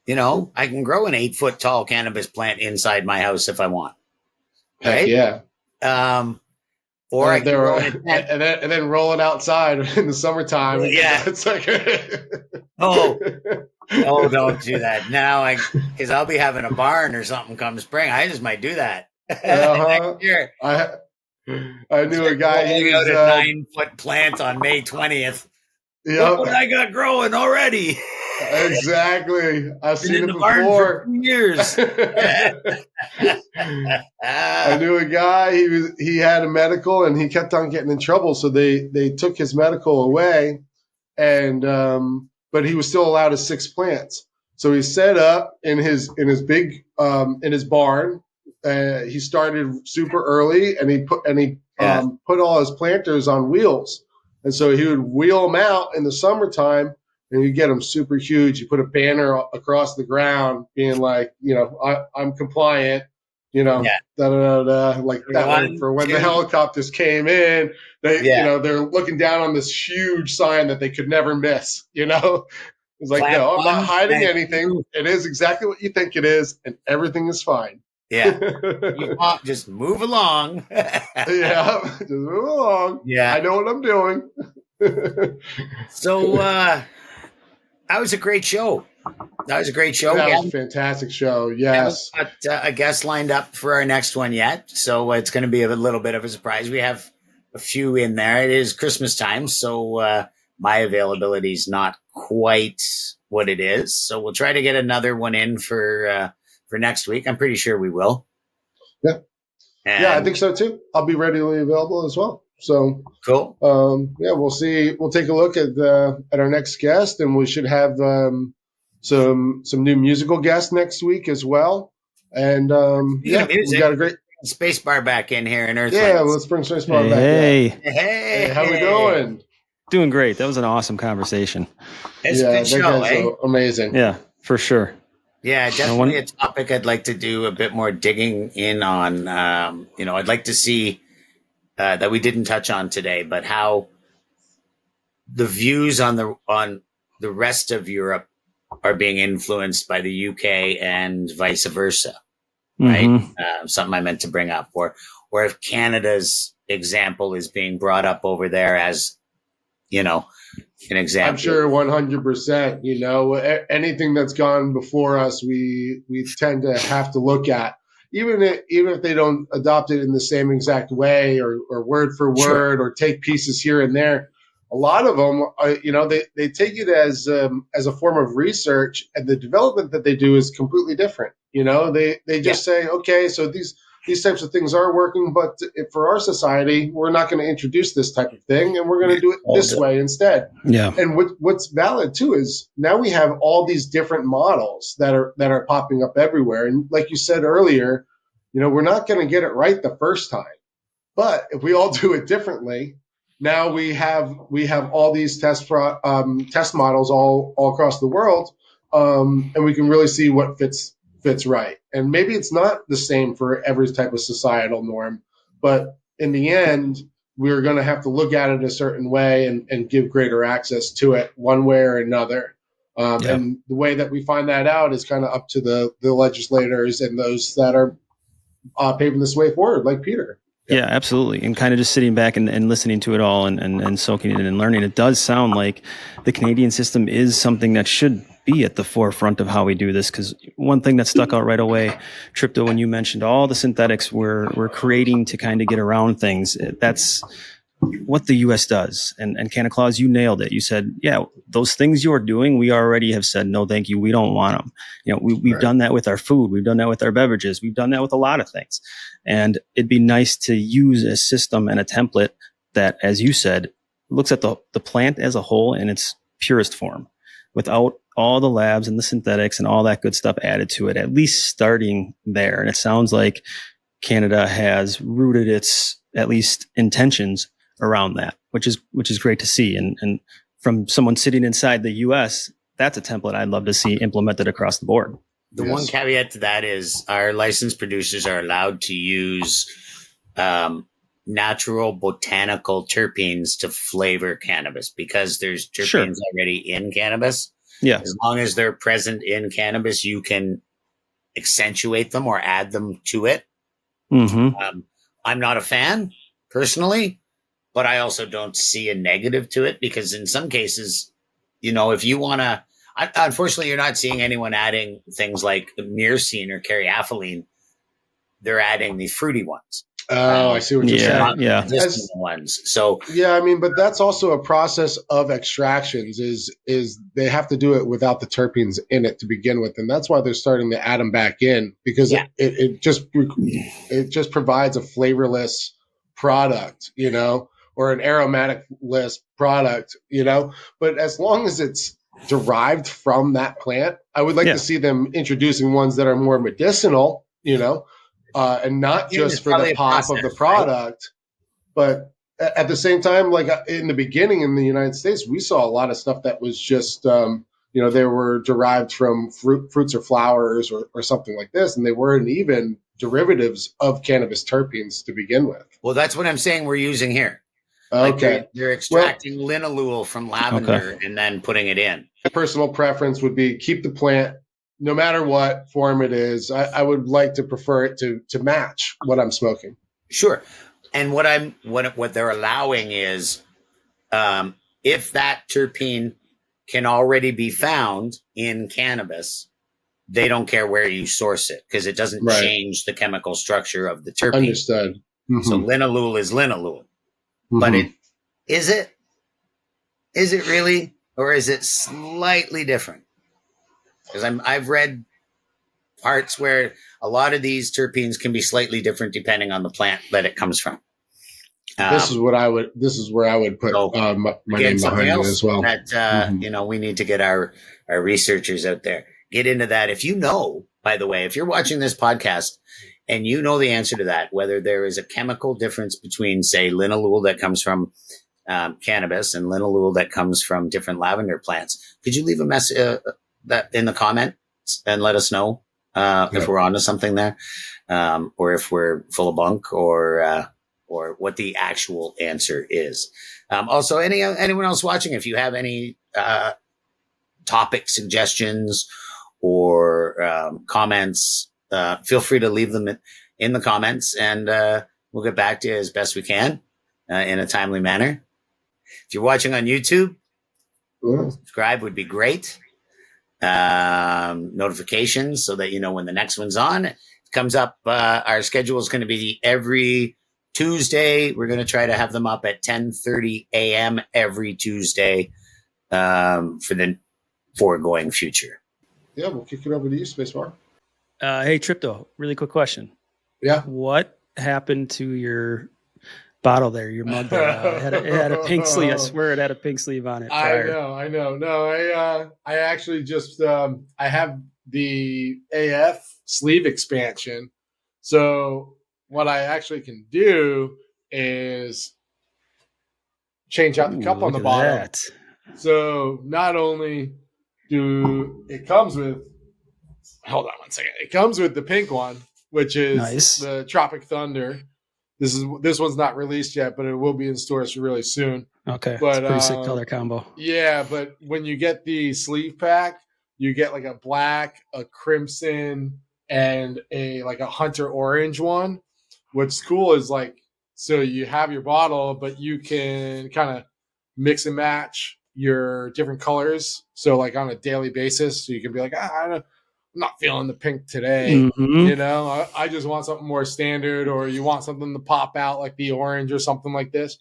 Speaker 6: You know, I can grow an 8-foot tall cannabis plant inside my house if I want.
Speaker 4: Heck
Speaker 6: Right?
Speaker 4: yeah.
Speaker 6: Or I can grow
Speaker 4: and then roll it outside in the summertime.
Speaker 6: Yeah.
Speaker 4: It's like
Speaker 6: Oh, don't do that now. Because I'll be having a barn or something come spring. I just might do that next year.
Speaker 4: I knew a guy. He
Speaker 6: Out
Speaker 4: was
Speaker 6: a 9-foot plant on May 20th. Look what I got growing already.
Speaker 4: Exactly. I've
Speaker 6: Been
Speaker 4: seen
Speaker 6: in
Speaker 4: it
Speaker 6: the barn for
Speaker 4: before.
Speaker 6: 2 years.
Speaker 4: I knew a guy. He had a medical, and he kept on getting in trouble. So they took his medical away, and but he was still allowed his 6 plants. So he set up in his big in his barn. He started super early, and he put all his planters on wheels, and so he would wheel them out in the summertime. And you get them super huge. You put a banner across the ground being like, I'm compliant, like that one for when the helicopters came in. They're looking down on this huge sign that they could never miss, It's like, no, I'm not hiding anything. It is exactly what you think it is, and everything is fine.
Speaker 6: Yeah. Just move along.
Speaker 4: Yeah, just move along.
Speaker 6: Yeah.
Speaker 4: I know what I'm doing.
Speaker 6: So, that was a great show. That was a
Speaker 4: fantastic show. Yes.
Speaker 6: We haven't got a guest lined up for our next one yet, so it's going to be a little bit of a surprise. We have a few in there. It is Christmas time, so my availability is not quite what it is. So we'll try to get another one in for next week. I'm pretty sure we will.
Speaker 4: Yeah. I think so too. I'll be readily available as well. So
Speaker 6: cool.
Speaker 4: We'll see. We'll take a look at our next guest, and we should have some new musical guests next week as well. And we got a great
Speaker 6: Spacebar back in here in Earth.
Speaker 4: Yeah, let's bring Spacebar back.
Speaker 6: Hey,
Speaker 4: how we doing?
Speaker 1: Doing great. That was an awesome conversation.
Speaker 6: It's a good show,
Speaker 4: amazing.
Speaker 1: Yeah, for sure.
Speaker 6: Yeah, definitely a topic I'd like to do a bit more digging in on. I'd like to see. That we didn't touch on today, but how the views on the rest of Europe are being influenced by the UK and vice versa, right?
Speaker 1: Mm-hmm.
Speaker 6: Something I meant to bring up, or if Canada's example is being brought up over there as, an example.
Speaker 4: I'm sure 100%. Anything that's gone before us, we tend to have to look at. Even if they don't adopt it in the same exact way or word for word or take pieces here and there, a lot of them, they take it as a form of research, and the development that they do is completely different. They just say, okay, so these types of things are working, but for our society, we're not going to introduce this type of thing, and we're going to do it this way instead.
Speaker 1: Yeah.
Speaker 4: And what's valid too is now we have all these different models that are popping up everywhere. And like you said earlier, we're not going to get it right the first time, but if we all do it differently, now we have all these test models all across the world, and we can really see what fits right. And maybe it's not the same for every type of societal norm, but in the end, we're going to have to look at it a certain way and give greater access to it one way or another. And the way that we find that out is kind of up to the legislators and those that are paving this way forward, like Peter.
Speaker 1: Yeah, absolutely. And kind of just sitting back and listening to it all and soaking it in and learning. It does sound like the Canadian system is something that should be at the forefront of how we do this. Because one thing that stuck out right away, Tripto, when you mentioned all the synthetics we're creating to kind of get around things, that's what the U.S. does. And Canna Claus, you nailed it. You said, yeah, those things you're doing, we already have said, no, thank you. We don't want them. You know, we've done that with our food. We've done that with our beverages. We've done that with a lot of things. And it'd be nice to use a system and a template that, as you said, looks at the plant as a whole in its purest form, without all the labs and the synthetics and all that good stuff added to it, at least starting there. And it sounds like Canada has rooted its, at least, intentions around that, which is great to see. And from someone sitting inside the US, that's a template I'd love to see implemented across the board.
Speaker 6: The one caveat to that is our licensed producers are allowed to use natural botanical terpenes to flavor cannabis, because there's terpenes already in cannabis.
Speaker 1: Yeah.
Speaker 6: As long as they're present in cannabis, you can accentuate them or add them to it.
Speaker 1: Mm-hmm.
Speaker 6: I'm not a fan personally, but I also don't see a negative to it, because in some cases, you know, if you want to, unfortunately, you're not seeing anyone adding things like myrcene or caryophyllene. They're adding the fruity ones.
Speaker 4: Oh, I see what you're saying.
Speaker 1: Yeah.
Speaker 6: Medicinal ones. So
Speaker 4: yeah, I mean, but that's also a process of extractions. Is they have to do it without the terpenes in it to begin with, and that's why they're starting to add them back in, because it just provides a flavorless product, you know, or an aromatic-less product, you know. But as long as it's derived from that plant, I would like to see them introducing ones that are more medicinal, you know. And not just for the pop of the product, but at the same time, like in the beginning in the United States, we saw a lot of stuff that was just, you know, they were derived from fruits or flowers or something like this, and they weren't even derivatives of cannabis terpenes to begin with.
Speaker 6: Well, that's what I'm saying we're using here.
Speaker 4: Okay.
Speaker 6: Like they're extracting linalool from lavender and then putting it in.
Speaker 4: My personal preference would be keep the plant. No matter what form it is, I would like to prefer it to match what I'm smoking.
Speaker 6: Sure. And what they're allowing is, if that terpene can already be found in cannabis, they don't care where you source it, because it doesn't change the chemical structure of the terpene.
Speaker 4: Understood. Mm-hmm.
Speaker 6: So linalool is linalool, but is it really, or is it slightly different? Because I've read parts where a lot of these terpenes can be slightly different depending on the plant that it comes from.
Speaker 4: This is where I would put my name behind it as well.
Speaker 6: That you know, we need to get our researchers out there, get into that. If you know, by the way, if you're watching this podcast and you know the answer to that, whether there is a chemical difference between, say, linalool that comes from cannabis and linalool that comes from different lavender plants, could you leave a message that in the comments and let us know if we're onto something there, or if we're full of bunk, or what the actual answer is. Also, anyone else watching, if you have any topic suggestions or comments, feel free to leave them in the comments, and we'll get back to you as best we can in a timely manner. If you're watching on YouTube, subscribe would be great. Notifications so that you know when the next one's on. It comes up. Our schedule is going to be every Tuesday. We're going to try to have them up at 10:30 a.m. every Tuesday for the foregoing future.
Speaker 4: Yeah, we'll kick it over to you, Spacebar.
Speaker 1: Hey, Tripto, really quick question.
Speaker 4: Yeah.
Speaker 1: What happened to your bottle there, your mug there? It had a pink sleeve. I swear it had a pink sleeve on it. Prior.
Speaker 4: I know. No, I actually just, I have the AF sleeve expansion. So what I actually can do is change out the cup on the bottom.
Speaker 1: That.
Speaker 4: So not only it comes with, hold on one second. It comes with the pink one, which is the Tropic Thunder. This one's not released yet, but it will be in stores really soon.
Speaker 1: Okay,
Speaker 4: but
Speaker 1: it's a pretty sick color combo.
Speaker 4: Yeah, but when you get the sleeve pack, you get like a black, a crimson, and a hunter orange one. What's cool is so you have your bottle, but you can kind of mix and match
Speaker 7: your different colors. So like on a daily basis, so you can be like, I'm not feeling the pink today.
Speaker 1: Mhm.
Speaker 7: You know, I just want something more standard, or you want something to pop out like the orange or something like this.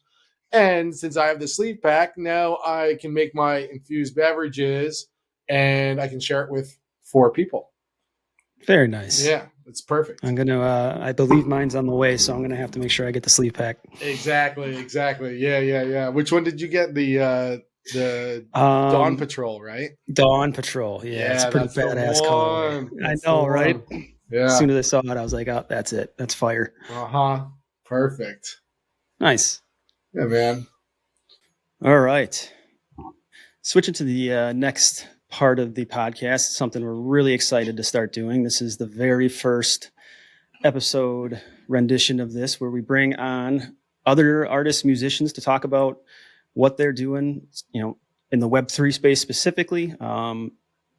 Speaker 7: And since I have the sleeve pack, now I can make my infused beverages and I can share it with 4 people.
Speaker 1: Very nice.
Speaker 7: Yeah, it's perfect.
Speaker 1: I'm going to, I believe mine's on the way, so I'm going to have to make sure I get the sleeve pack.
Speaker 7: Exactly. Yeah. Which one did you get? The Dawn Patrol, right?
Speaker 1: Dawn Patrol. Yeah, it's a pretty
Speaker 7: that's the
Speaker 1: badass color.
Speaker 7: one.
Speaker 1: I
Speaker 7: That's
Speaker 1: know,
Speaker 7: the
Speaker 1: right?
Speaker 7: one. Yeah.
Speaker 1: As soon as I saw it, I was like, oh, that's it. That's fire.
Speaker 7: Perfect.
Speaker 1: Nice.
Speaker 7: Yeah, man.
Speaker 1: All right. Switching to the next part of the podcast, something we're really excited to start doing. This is the very first episode rendition of this, where we bring on other artists, musicians to talk about what they're doing, you know, in the Web3 space specifically,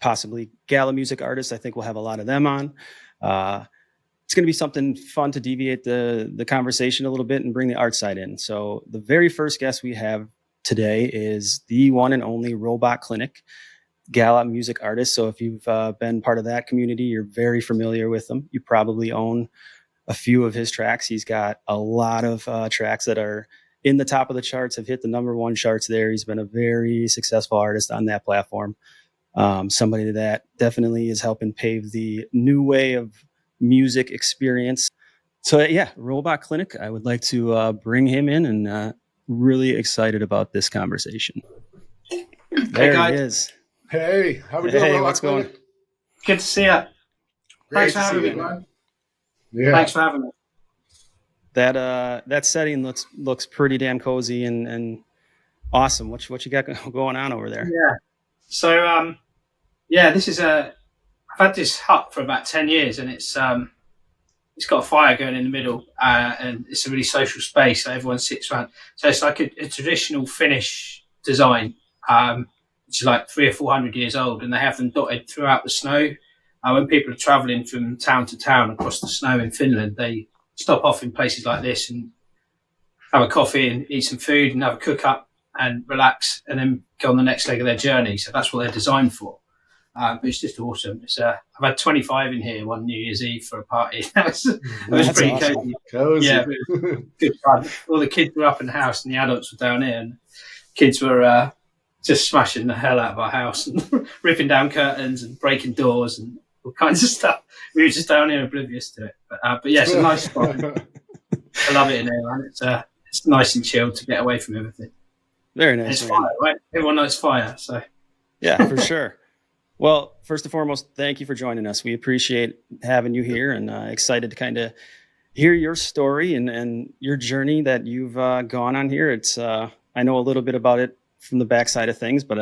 Speaker 1: possibly gala music artists. I think we'll have a lot of them on. It's going to be something fun to deviate the conversation a little bit and bring the art side in. So the very first guest we have today is the one and only Robot Clinic, gala music artist. So if you've been part of that community, you're very familiar with him. You probably own a few of his tracks. He's got a lot of tracks that are in the top of the charts, have hit the #1 charts there. He's been a very successful artist on that platform. Somebody that definitely is helping pave the new way of music experience. So yeah, Robot Clinic, I would like to bring him in, and really excited about this conversation. There he is.
Speaker 7: Hey, how we doing?
Speaker 1: Hey,
Speaker 7: Robot
Speaker 1: what's going
Speaker 7: Clinic?
Speaker 8: Good to see you.
Speaker 7: Great
Speaker 8: Thanks for
Speaker 7: to see
Speaker 8: having me,
Speaker 7: you,
Speaker 8: man.
Speaker 7: Yeah.
Speaker 8: Thanks for having me.
Speaker 1: That setting looks pretty damn cozy and awesome. What you got going on over there?
Speaker 8: Yeah. So this is I've had this hut for about 10 years, and it's got a fire going in the middle, and it's a really social space. So everyone sits around. So it's like a traditional Finnish design, which is like 300 or 400 years old, and they have them dotted throughout the snow. When people are travelling from town to town across the snow in Finland, they stop off in places like this and have a coffee and eat some food and have a cook up and relax, and then go on the next leg of their journey. So that's what they're designed for. But it's just awesome. I've had 25 in here one New Year's Eve for a party. That was pretty
Speaker 1: awesome.
Speaker 7: Cozy.
Speaker 8: Yeah, good fun. All the kids were up in the house and the adults were down here, and kids were just smashing the hell out of our house and ripping down curtains and breaking doors and all kinds of stuff. We were just down here oblivious to it. But yeah, it's a nice spot. I love it in here, man. It's nice and chilled to get away from everything.
Speaker 1: Very
Speaker 8: And
Speaker 1: nice.
Speaker 8: it's
Speaker 1: man.
Speaker 8: fire, right? Everyone likes fire, so.
Speaker 1: Yeah, for sure. Well, first and foremost, thank you for joining us. We appreciate having you here, and excited to kind of hear your story and your journey that you've gone on here. It's I know a little bit about it from the backside of things, but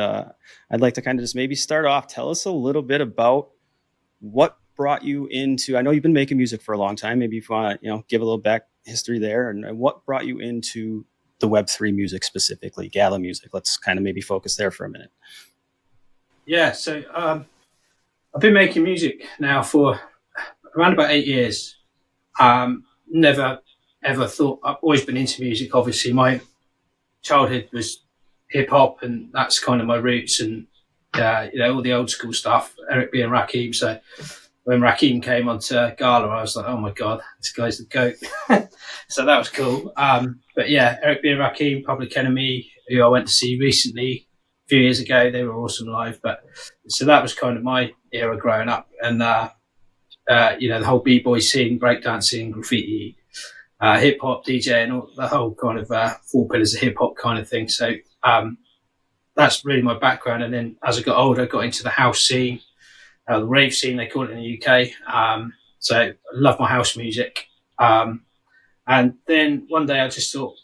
Speaker 1: I'd like to kind of just maybe start off. Tell us a little bit about what brought you into. I know you've been making music for a long time. Maybe if you want to, give a little back history there, and what brought you into the Web3 music specifically, gala music. Let's kind of maybe focus there for a minute.
Speaker 8: Yeah, so I've been making music now for around about 8 years. Never ever thought. I've always been into music. Obviously, my childhood was hip hop, and that's kind of my roots. And all the old school stuff. Eric B and Rakim. So when Rakim came onto Gala, I was like, oh my god, this guy's the goat. So that was cool. But yeah, Eric B and Rakim, Public Enemy, who I went to see recently. A few years ago, they were awesome live. But so that was kind of my era growing up, and the whole b-boy scene, breakdancing, graffiti, hip hop, DJ, and all the whole kind of 4 pillars of hip hop kind of thing. So that's really my background. And then as I got older, I got into the house scene, the rave scene, they call it in the UK. So I love my house music. And then one day I just thought,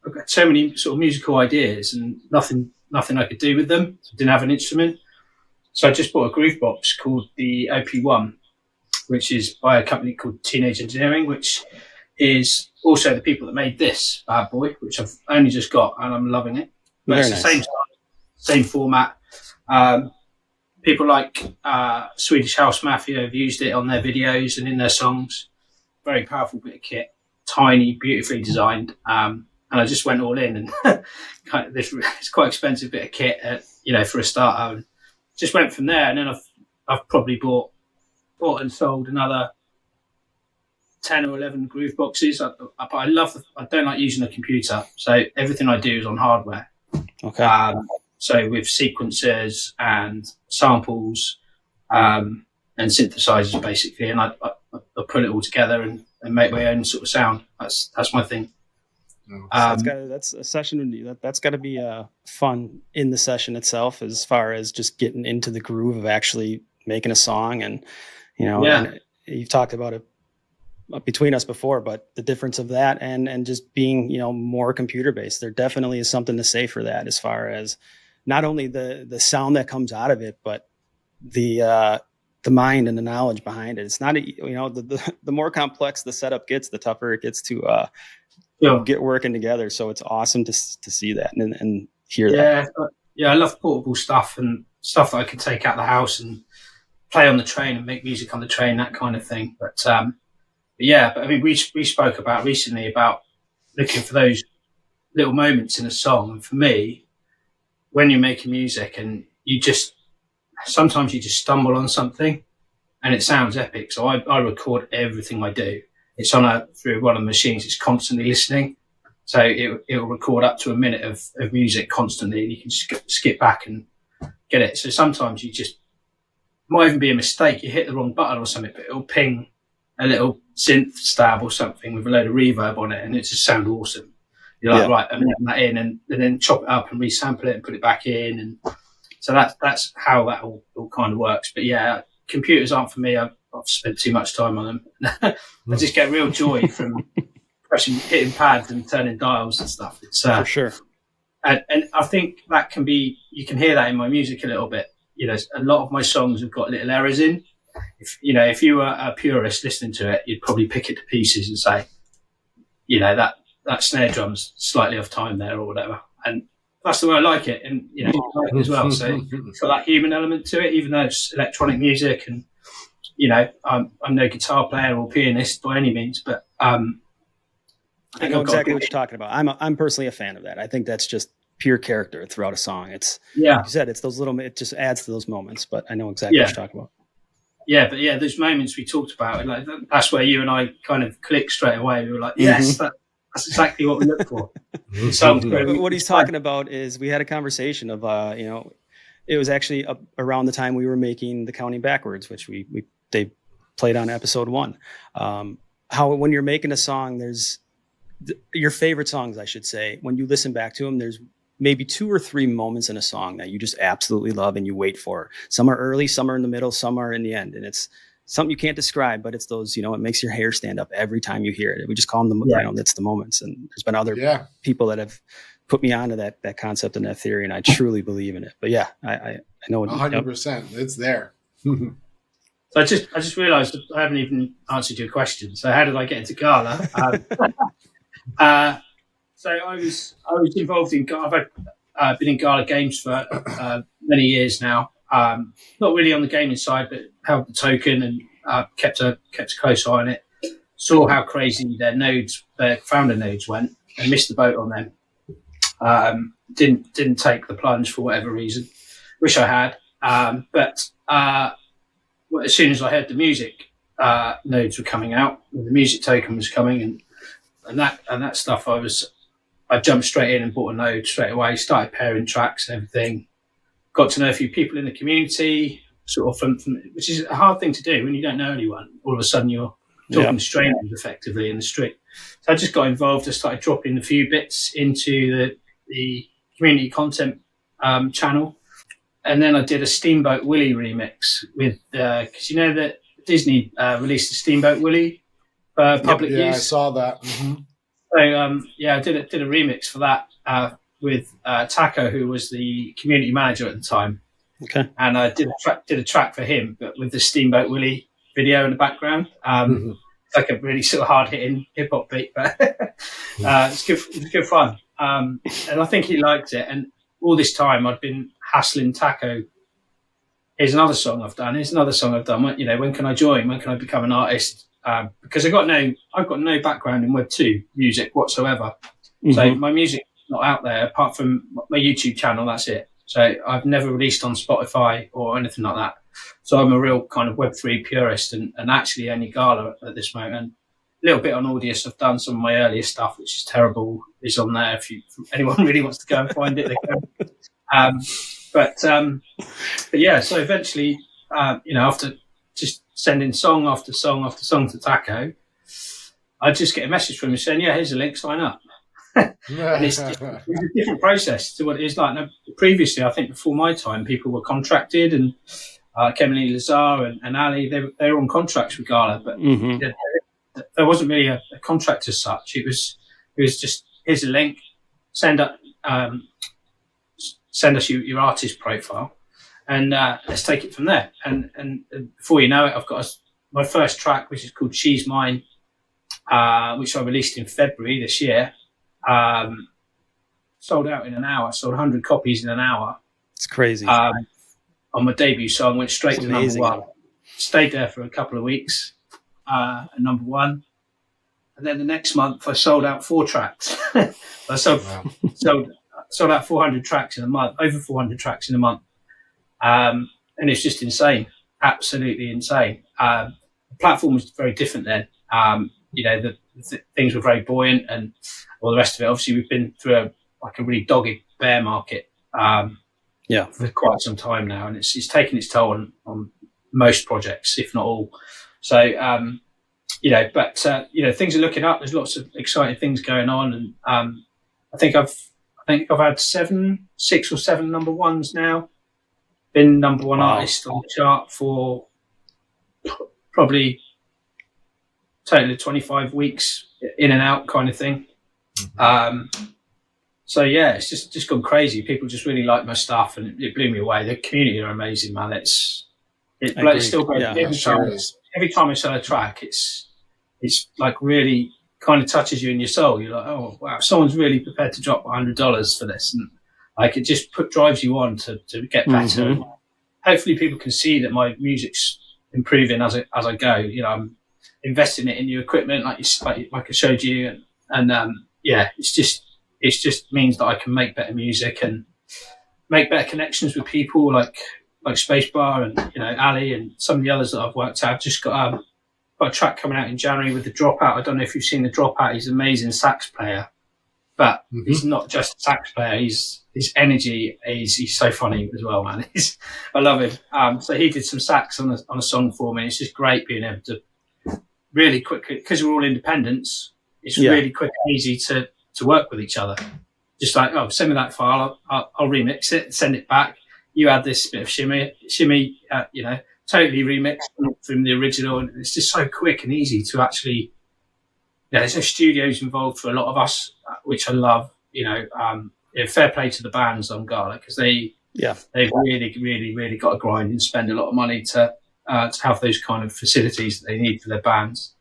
Speaker 8: I've got so many sort of musical ideas and nothing I could do with them. I didn't have an instrument. So I just bought a groove box called the EP1, which is by a company called Teenage Engineering, which is also the people that made this bad boy, which I've only just got and I'm loving it. But
Speaker 1: Very
Speaker 8: it's
Speaker 1: nice.
Speaker 8: the same style, same format. People like Swedish House Mafia have used it on their videos and in their songs. Very powerful bit of kit, tiny, beautifully designed. And and I just went all in, and it's quite expensive bit of kit, for a starter. And just went from there, and then I've probably bought and sold another 10 or 11 groove boxes. I don't like using a computer, so everything I do is on hardware.
Speaker 1: Okay.
Speaker 8: So with sequencers and samples and synthesizers, basically, and I put it all together and make my own sort of sound. That's my thing.
Speaker 1: That's a session. That's got to be fun in the session itself, as far as just getting into the groove of actually making a song. And and you've talked about it between us before, but the difference of that and just being more computer based, there definitely is something to say for that, as far as not only the sound that comes out of it, but the mind and the knowledge behind it. It's not the more complex the setup gets, the tougher it gets to get working together. So it's awesome to see that and hear that.
Speaker 8: Yeah, I love portable stuff and stuff that I can take out the house and play on the train and make music on the train, that kind of thing. But I mean, we spoke about recently about looking for those little moments in a song. And for me, when you're making music and sometimes you just stumble on something and it sounds epic. So I record everything I do. It's through one of the machines. It's constantly listening. So it'll record up to a minute of music constantly, and you can just skip back and get it. So sometimes might even be a mistake. You hit the wrong button or something, but it'll ping a little synth stab or something with a load of reverb on it, and it just sounds awesome. You're like, right, I'm letting that in, and then chop it up and resample it and put it back in. And so that's how that all kind of works. But yeah, computers aren't for me. I've spent too much time on them. I just get real joy from hitting pads and turning dials and stuff. It's
Speaker 1: for sure.
Speaker 8: And I think you can hear that in my music a little bit. A lot of my songs have got little errors in. If you were a purist listening to it, you'd probably pick it to pieces and say, that snare drum's slightly off time there or whatever. And that's the way I like it. And, I like it as well. So it's got that human element to it, even though it's electronic music. And, I'm no guitar player or pianist by any means, but I
Speaker 1: know exactly what you're talking about. I'm personally a fan of that. I think that's just pure character throughout a song. It's like you said, it's those it just adds to those moments, but I know exactly what you're talking about.
Speaker 8: Yeah, but those moments we talked about, like that's where you and I kind of clicked straight away. We were like, yes, that's exactly what we look for.
Speaker 1: What he's talking about is we had a conversation of, it was actually around the time we were making the Counting Backwards, which they played on episode 1. How when you're making a song, there's your favorite songs, I should say, when you listen back to them, there's maybe 2 or 3 moments in a song that you just absolutely love and you wait for. Some are early, some are in the middle, some are in the end. And it's something you can't describe, but it's those, it makes your hair stand up every time you hear it. We just call them that's the moments. And there's been other people that have put me onto that concept and that theory, and I truly believe in it. But I know
Speaker 4: 100%. It's there.
Speaker 8: So I just realized I haven't even answered your question. So how did I get into Gala? So I was involved in. I've been in Gala Games for many years now. Not really on the gaming side, but held the token and kept a close eye on it. Saw how crazy their founder nodes went, and missed the boat on them. Didn't take the plunge for whatever reason. Wish I had. But as soon as I heard the music nodes were coming out, the music token was coming, and that stuff, I jumped straight in and bought a node straight away, started pairing tracks and everything, got to know a few people in the community, sort of from which is a hard thing to do when you don't know anyone. All of a sudden you're talking to strangers effectively in the street. So I just got involved. I started dropping a few bits into the community content channel. And then I did a Steamboat Willie remix with, because that Disney released a Steamboat Willie for public use.
Speaker 4: Yeah, I saw that. Mm-hmm.
Speaker 8: So I did a remix for that with Taco, who was the community manager at the time.
Speaker 1: Okay. And
Speaker 8: I did a track for him, but with the Steamboat Willie video in the background. It's like a really sort of hard hitting hip hop beat, but it's good. It was good fun. And I think he liked it. And all this time I'd been hassling Taco. Here's another song I've done. Here's another song I've done. When can I join? When can I become an artist? Because I've got no background in Web 2 music whatsoever. So my music's not out there apart from my YouTube channel. That's it. So I've never released on Spotify or anything like that. So I'm a real kind of Web3 purist and actually only Gala at this moment. A little bit on Audius. I've done some of my earlier stuff, which is terrible, is on there. If anyone really wants to go and find it, they can. But yeah, so eventually, after just sending song after song after song to Taco, I just get a message from him saying, "Yeah, here's a link, sign up." And it's a different process to what it is like. Now, previously, I think before my time, people were contracted, and Emily Lazar and Ali, they were on contracts with Gala, but there wasn't really a contract as such. It was just, here's a link, send us your artist profile, and let's take it from there. And before you know it, I've got my first track, which is called She's Mine, which I released in February this year. Sold out in an hour, sold 100 copies in an hour.
Speaker 1: It's crazy.
Speaker 8: On my debut song, went straight to number one. Stayed there for a couple of weeks, at number one. And then the next month, I sold out 4 tracks. I sold out 400 tracks in a month, over 400 tracks in a month. And it's just insane, absolutely insane. The platform was very different then. The things were very buoyant and all the rest of it. Obviously, we've been through a really dogged bear market for quite some time now, and it's taken its toll on most projects, if not all. So, things are looking up. There's lots of exciting things going on, and I think I've had 6 or 7 number ones now. Been number one artist on the chart for probably total of 25 weeks, in and out kind of thing. So yeah, it's just gone crazy. People just really like my stuff, and it blew me away. The community are amazing, man. It's still great.
Speaker 1: Yeah,
Speaker 8: every time I sell a track, it's like really kind of touches you in your soul. You're like, oh wow, someone's really prepared to drop $100 for this, and like it just drives you on to get better. And hopefully, people can see that my music's improving as I go. I'm investing it in new equipment, like I showed you, and it just means that I can make better music and make better connections with people like Spacebar and Ali and some of the others that I've worked out. I've just got a track coming out in January with the Dropout. I don't know if you've seen the Dropout. He's an amazing sax player, but he's not just a sax player. His energy he's so funny as well, man. I love him. So he did some sax on a song for me. It's just great being able to really quickly, because we're all independents. It's really quick and easy to work with each other. Just like, send me that file, I'll remix it, send it back. You add this bit of shimmy, totally remixed from the original. And it's just so quick and easy to actually, there's no studios involved for a lot of us, which I love. Fair play to the bands on Gala, because they've really, really, really got to grind and spend a lot of money to have those kind of facilities that they need for their bands.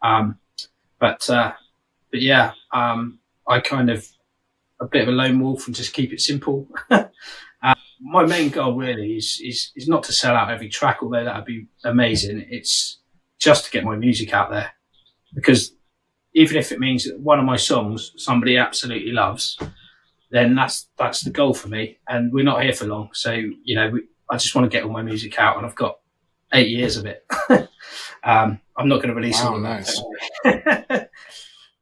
Speaker 8: I kind of a bit of a lone wolf and just keep it simple. My main goal really is not to sell out every track, although that would be amazing. It's just to get my music out there, because even if it means that one of my songs somebody absolutely loves, then that's the goal for me. And we're not here for long, so I just want to get all my music out, and I've got 8 years of it. I'm not going to release all of that.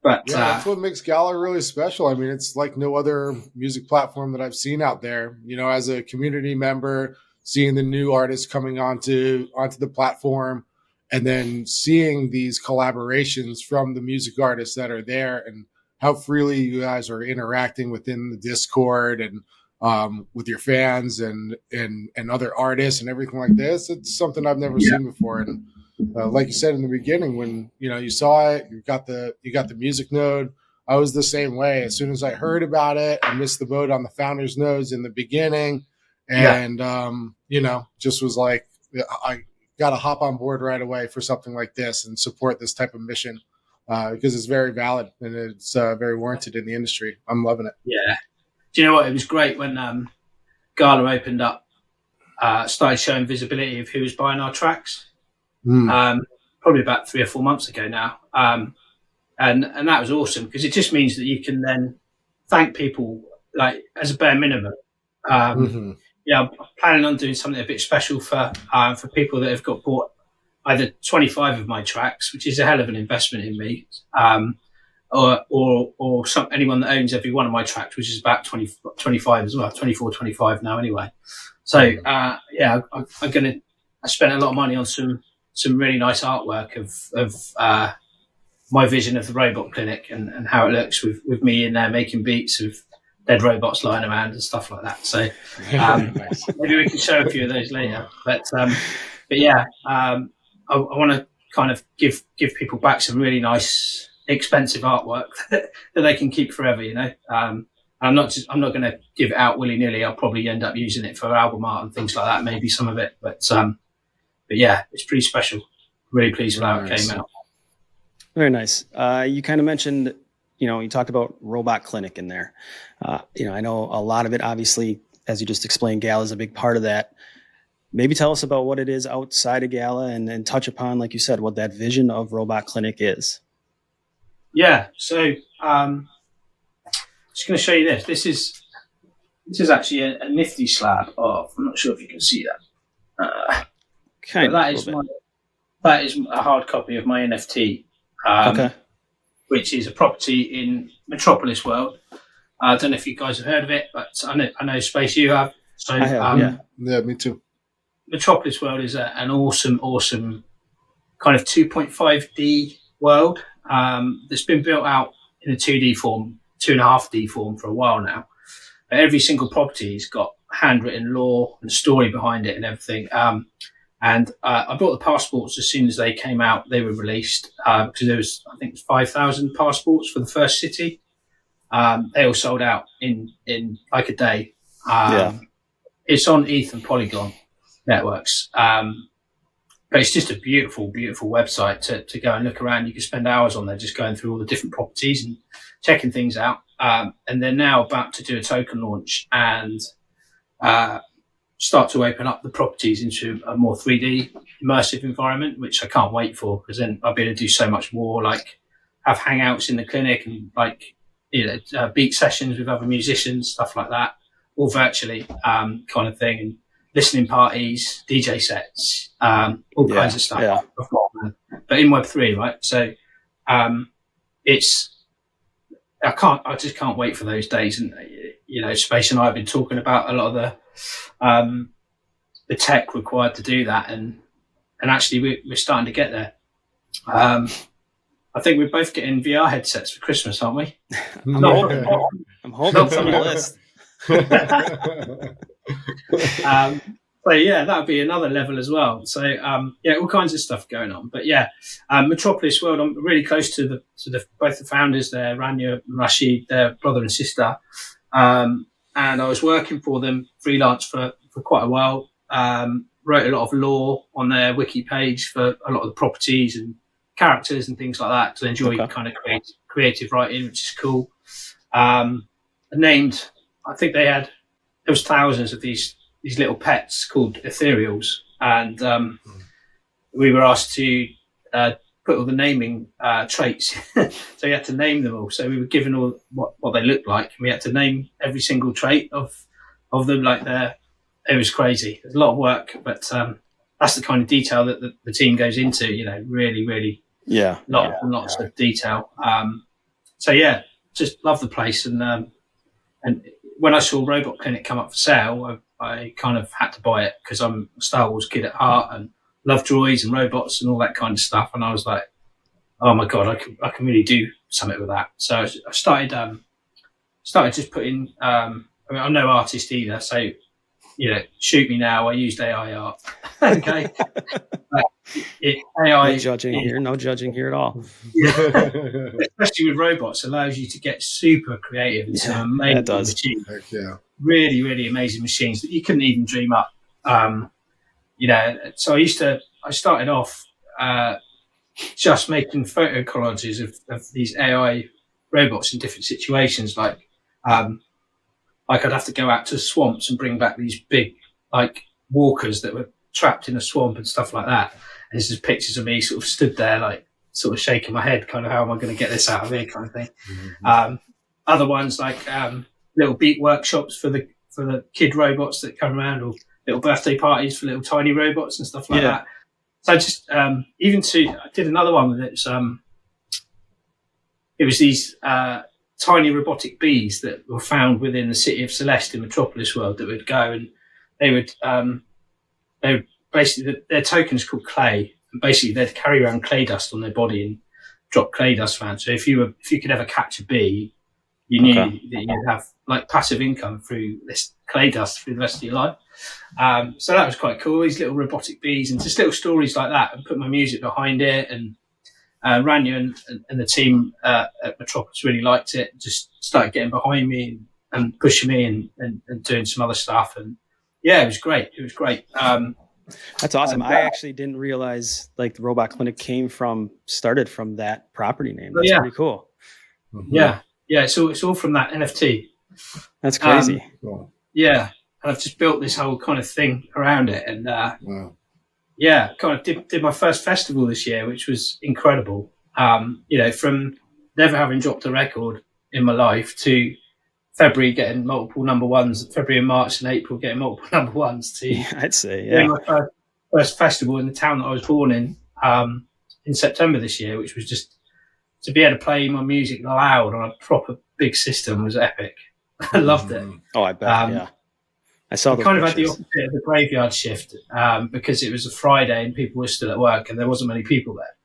Speaker 8: But
Speaker 7: that's what makes Gala really special. I mean, it's like no other music platform that I've seen out there. As a community member, seeing the new artists coming onto the platform, and then seeing these collaborations from the music artists that are there, and how freely you guys are interacting within the Discord and with your fans and other artists and everything like this. It's something I've never seen before. And like you said in the beginning, when you saw it, you got the music node. I was the same way. As soon as I heard about it, I missed the boat on the founders nodes in the beginning, and just was like, I got to hop on board right away for something like this and support this type of mission, because it's very valid and it's very warranted in the industry. I'm loving it.
Speaker 8: Yeah. Do you know what? It was great when Gala opened up, started showing visibility of who was buying our tracks. Probably about 3 or 4 months ago now. And that was awesome, because it just means that you can then thank people, like, as a bare minimum. Yeah, I'm planning on doing something a bit special for people that have got bought either 25 of my tracks, which is a hell of an investment in me, or anyone that owns every one of my tracks, which is about 25 as well, 24, 25 now anyway. So, I spent a lot of money on some really nice artwork of my vision of the robot clinic and how it looks with me in there making beats of dead robots lying around and stuff like that. So maybe we can show a few of those later. But yeah, I want to kind of give people back some really nice, expensive artwork that they can keep forever. You know, I'm not going to give it out willy nilly. I'll probably end up using it for album art and things like that. Maybe some of it, but yeah, it's pretty special. Really pleased with how it came out.
Speaker 1: Very nice. You kind of mentioned, you talked about Robot Clinic in there. I know a lot of it, obviously, as you just explained, Gala is a big part of that. Maybe tell us about what it is outside of Gala and touch upon, like you said, what that vision of Robot Clinic is.
Speaker 8: Yeah. So just going to show you this. This is actually a nifty slab of, I'm not sure if you can see that. That is a hard copy of my NFT. Which is a property in Metropolis World. I don't know if you guys have heard of it, but I know Space you have. So
Speaker 4: I have, yeah, me too.
Speaker 8: Metropolis World is an awesome kind of 2.5D world that's been built out in a 2D form, 2.5D form for a while now. But every single property's got handwritten lore and story behind it and everything. And I bought the passports as soon as they came out. They were released because there was, I think, 5,000 passports for the first city. They all sold out in like a day. It's on ETH and Polygon networks. But it's just a beautiful, beautiful website to go and look around. You can spend hours on there just going through all the different properties and checking things out. And they're now about to do a token launch and start to open up the properties into a more 3D immersive environment, which I can't wait for, because then I'll be able to do so much more, like have hangouts in the clinic and beat sessions with other musicians, stuff like that, all virtually kind of thing, and listening parties, DJ sets, all kinds of stuff. Yeah. But in Web3, right? So I just can't wait for those days. And Space and I have been talking about a lot of the tech required to do that, and actually we're starting to get there. I think we're both getting VR headsets for Christmas, aren't we?
Speaker 1: I'm hoping it's on the list.
Speaker 8: But yeah, that would be another level as well. So all kinds of stuff going on. But yeah, Metropolis World, I'm really close to both the founders there, Rania and Rashid, their brother and sister. And I was working for them freelance for quite a while. Wrote a lot of lore on their wiki page for a lot of the properties and characters and things like that to enjoy kind of creative writing, which is cool. I think there was thousands of these little pets called ethereals, and we were asked to put all the naming traits. So we had to name them all. So we were given all what they looked like, and we had to name every single trait of them. It was crazy. There's a lot of work, but that's the kind of detail that the team goes into. Really, really, lots of detail. So yeah, just love the place, and when I saw Robot Clinic come up for sale, I kind of had to buy it because I'm a Star Wars kid at heart and love droids and robots and all that kind of stuff. And I was like, oh my God, I can really do something with that. So I started just putting, I'm no artist either. So, shoot me now. I used AI art. Okay. AI.
Speaker 1: No judging here at all.
Speaker 8: Especially with robots, allows you to get super creative and some amazing machines. Yeah. Really, really amazing machines that you couldn't even dream up. So I started off just making photo collages of these AI robots in different situations. Like I'd have to go out to swamps and bring back these big, walkers that were trapped in a swamp and stuff like that. And this is pictures of me sort of stood there, sort of shaking my head, kind of, how am I going to get this out of here kind of thing. Mm-hmm. other ones like little beat workshops for the kid robots that come around, or little birthday parties for little tiny robots and stuff like that. So I just I did another one with it. It was these tiny robotic bees that were found within the city of Celeste in Metropolis World that would go, and they would basically, their token is called clay, and basically they'd carry around clay dust on their body and drop clay dust around. So if you could ever catch a bee, you knew that you'd have like passive income through this clay dust through the rest of your life. So that was quite cool. These little robotic bees and just little stories like that, and put my music behind it. And Rania and the team at Metropolis really liked it. Just started getting behind me and pushing me and doing some other stuff. And yeah, it was great. It was great.
Speaker 1: That's awesome. I actually didn't realize like the Robot Clinic started from that property name. That's pretty cool.
Speaker 8: Mm-hmm. Yeah. It's all from that NFT.
Speaker 1: That's crazy.
Speaker 8: Yeah. And I've just built this whole kind of thing around it. And kind of did my first festival this year, which was incredible. From never having dropped a record in my life to February getting multiple number ones, February and March and April getting multiple number ones to
Speaker 1: I'd say,
Speaker 8: doing my first festival in the town that I was born in September this year, which was just to be able to play my music loud on a proper big system was epic. I loved it.
Speaker 1: Oh, I bet. I saw the
Speaker 8: kind of had the opposite of the graveyard shift because it was a Friday and people were still at work and there wasn't many people there.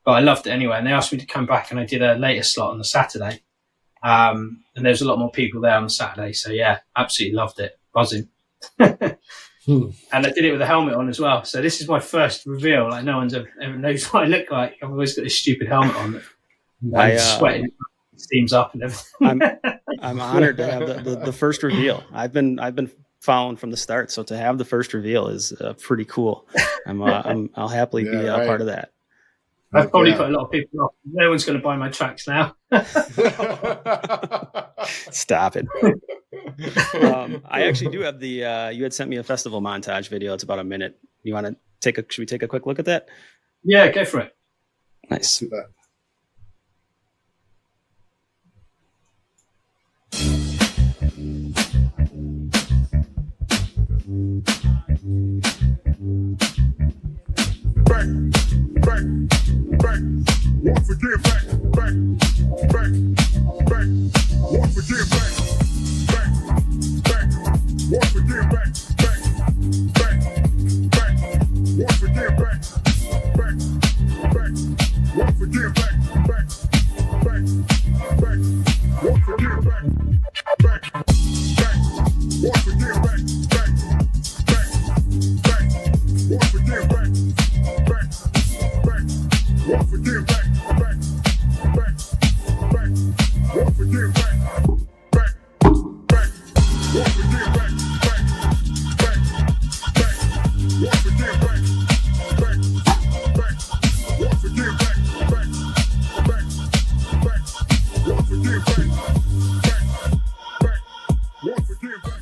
Speaker 8: But I loved it anyway. And they asked me to come back and I did a later slot on the Saturday. And there was a lot more people there on the Saturday. So, yeah, absolutely loved it. Buzzing. And I did it with a helmet on as well. So this is my first reveal. Like no one's ever knows what I look like. I've always got this stupid helmet on. I'm sweating. Steams up and everything.
Speaker 1: I'm honored to have the first reveal. I've been following from the start, so to have the first reveal is pretty cool. I'll happily be a part of that.
Speaker 8: I've probably put a lot of people off. No one's going to buy my tracks now.
Speaker 1: Stop it. I actually do have you had sent me a festival montage video. It's about a minute. You want to should we take a quick look at that?
Speaker 8: Yeah, go for it.
Speaker 1: Nice.
Speaker 3: Back, once again, back, once again, back, once again, back, once again, back, once again, back, once again, back, once again, back, once again, back. Once again, back, once again, back, once again, back, once again, back, once again, back, once again, back.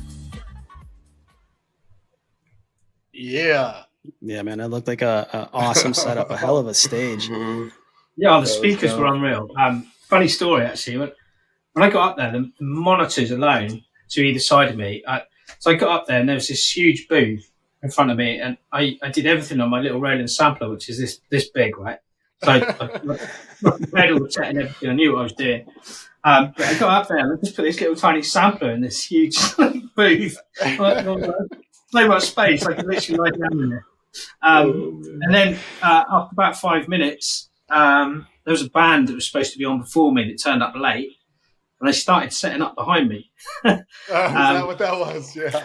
Speaker 1: Yeah, man, that looked like a awesome setup, a hell of a stage.
Speaker 8: Yeah, the speakers were unreal. Funny story, actually. When I got up there, the monitors alone to either side of me. So I got up there and there was this huge booth in front of me, and I did everything on my little Roland sampler, which is this big, right? So I pedal the set and everything. I knew what I was doing. But I got up there and I just put this little tiny sampler in this huge booth. So much space, I could literally lie down in it. And then after about 5 minutes, there was a band that was supposed to be on before me that turned up late, and they started setting up behind me.
Speaker 4: Is that what that was? Yeah.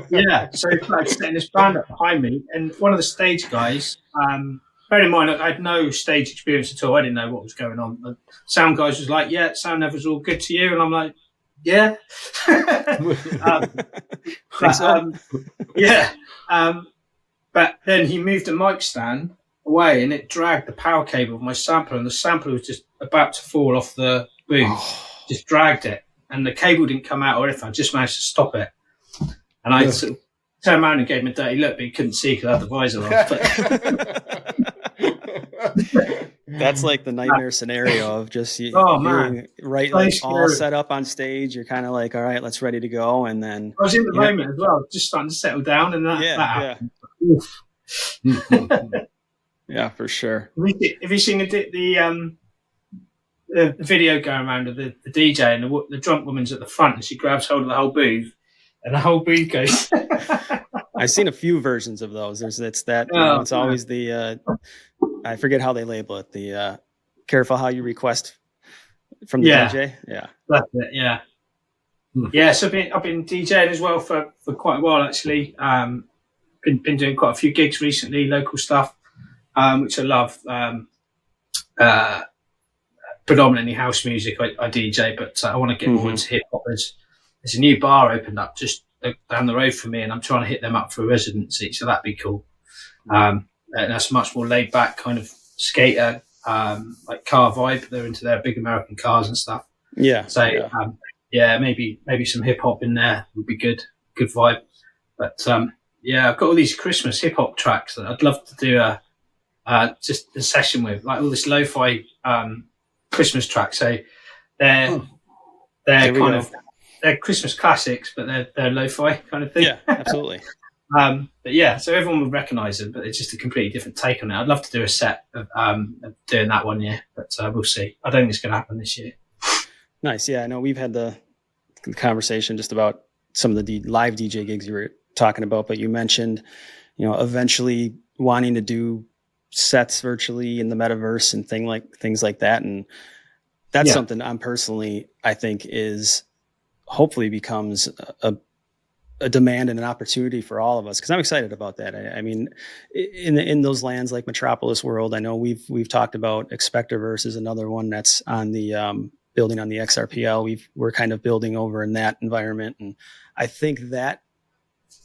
Speaker 8: Yeah, so they started setting this band up behind me, and one of the stage guys, bear in mind, I had no stage experience at all. I didn't know what was going on. The sound guys was like, yeah, sound levels all good to you, and I'm like, yeah. But then he moved a mic stand away and it dragged the power cable of my sampler, and the sampler was just about to fall off the booth. Just dragged it, and the cable didn't come out or anything. I just managed to stop it. And I sort of turned around and gave him a dirty look, but he couldn't see because I had the visor on.
Speaker 1: That's like the nightmare scenario of just you
Speaker 8: Oh, man.
Speaker 1: being right,
Speaker 8: So
Speaker 1: like all
Speaker 8: scary.
Speaker 1: set up on stage. You're kind of like, all right, let's ready to go, and then
Speaker 8: I was in the
Speaker 1: you know-
Speaker 8: moment as well, just starting to settle down, and that
Speaker 1: yeah,
Speaker 8: happened. Oof.
Speaker 1: yeah, for sure.
Speaker 8: Have you seen the video going around of the DJ and the drunk woman's at the front, and she grabs hold of the whole booth, and the whole booth goes.
Speaker 1: I've seen a few versions of those. It's
Speaker 8: Oh,
Speaker 1: it's always the I forget how they label it. The careful how you request from the
Speaker 8: Yeah.
Speaker 1: DJ. Yeah.
Speaker 8: That's it, yeah. Yeah, so I've been DJing as well for quite a while actually. Been doing quite a few gigs recently, local stuff, which I love. Predominantly house music I DJ, but I want to get more into hip hop. There's a new bar opened up just down the road from me, and I'm trying to hit them up for a residency, so that'd be cool. And that's much more laid back kind of skater, like car vibe. They're into their big American cars and stuff.
Speaker 1: Yeah.
Speaker 8: So
Speaker 1: yeah.
Speaker 8: maybe some hip hop in there would be good vibe. But yeah, I've got all these Christmas hip hop tracks that I'd love to do just a session with, like all this lo-fi Christmas tracks. So they're kind of they're Christmas classics, but they're lo-fi kind of thing.
Speaker 1: Yeah, absolutely.
Speaker 8: But yeah, so everyone would recognise them, but it's just a completely different take on it. I'd love to do a set of doing that one year, but we'll see. I don't think it's going to happen this year.
Speaker 1: Nice. Yeah, I know we've had the conversation just about some of the live DJ gigs you were talking about, but you mentioned, eventually wanting to do sets virtually in the metaverse and things like that. And that's something I think is hopefully becomes a demand and an opportunity for all of us. Cause I'm excited about that. I mean, in those lands like Metropolis World, I know we've talked about Expectaverse is another one that's on the, building on the XRPL. We're kind of building over in that environment. And I think that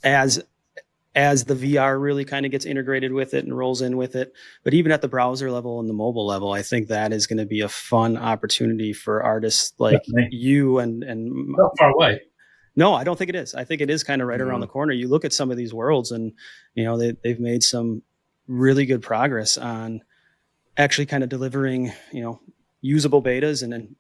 Speaker 1: as the VR really kind of gets integrated with it and rolls in with it, but even at the browser level and the mobile level, I think that is going to be a fun opportunity for artists like you and
Speaker 8: not far away.
Speaker 1: No, I don't think it is. I think it is kind of right around the corner. You look at some of these worlds and, they've made some really good progress on actually kind of delivering, usable betas and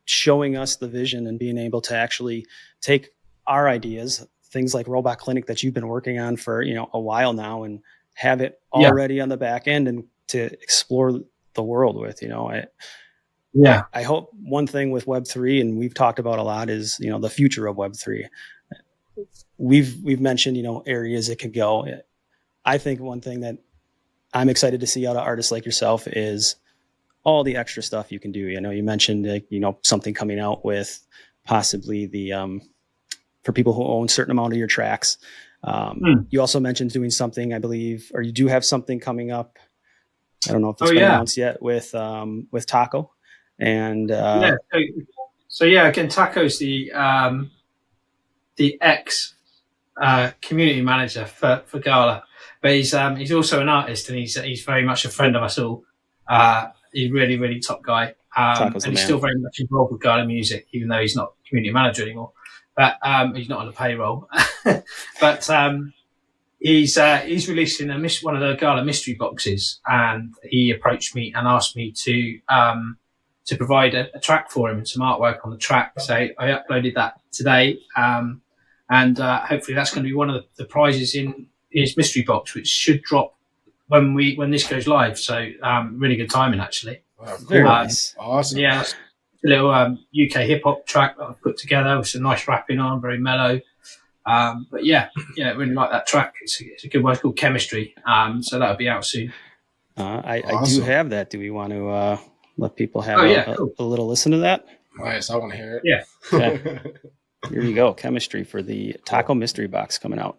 Speaker 1: showing us the vision and being able to actually take our ideas, things like Robot Clinic that you've been working on for, a while now, and have it already on the back end and to explore the world with, I hope one thing with Web3, and we've talked about a lot, is, the future of Web3. We've mentioned, areas it could go. I think one thing that I'm excited to see out of artists like yourself is all the extra stuff you can do. You mentioned, something coming out with possibly the, for people who own a certain amount of your tracks. You also mentioned doing something, I believe, or you do have something coming up. I don't know if it's been announced yet with Taco. And again, Taco's the ex community manager for Gala, but he's also an artist, and he's very much a friend of us all. He's really, really top guy, and he's still very much involved with Gala music, even though he's not community manager anymore. But he's not on the payroll. But he's releasing one of the Gala mystery boxes, and he approached me and asked me to provide a track for him and some artwork on the track. So I uploaded that today, and hopefully that's going to be one of the prizes in his mystery box, which should drop when this goes live. So really good timing, actually.
Speaker 4: Wow, cool.
Speaker 1: Very nice.
Speaker 4: Awesome.
Speaker 8: Yeah, a little UK hip hop track that I've put together with some nice rapping on, very mellow. But yeah, really like that track. It's a good one. It's called Chemistry. So that'll be out soon.
Speaker 1: I do have that. Do we want to let people have a little listen to that?
Speaker 4: Nice. I want to hear it.
Speaker 8: Yeah.
Speaker 1: Okay. Here you go. Chemistry for the Taco Mystery Box coming out.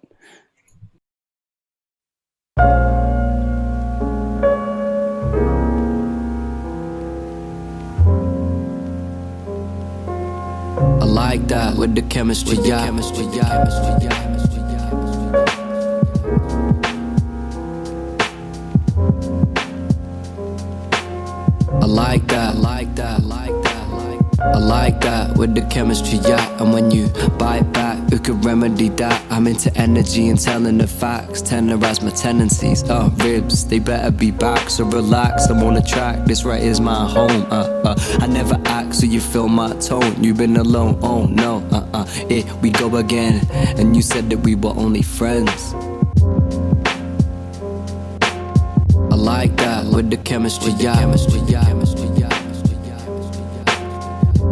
Speaker 9: I like that with the chemistry, yeah. I like that. I like that with the chemistry, yeah. And when you bite back, who could remedy that? I'm into energy and telling the facts, tenderize my tendencies. Ribs, they better be back, so relax. I'm on the track, this right is my home. I never act, so you feel my tone. You've been alone, oh no, here we go again. And you said that we were only friends. I like that with the chemistry, yeah.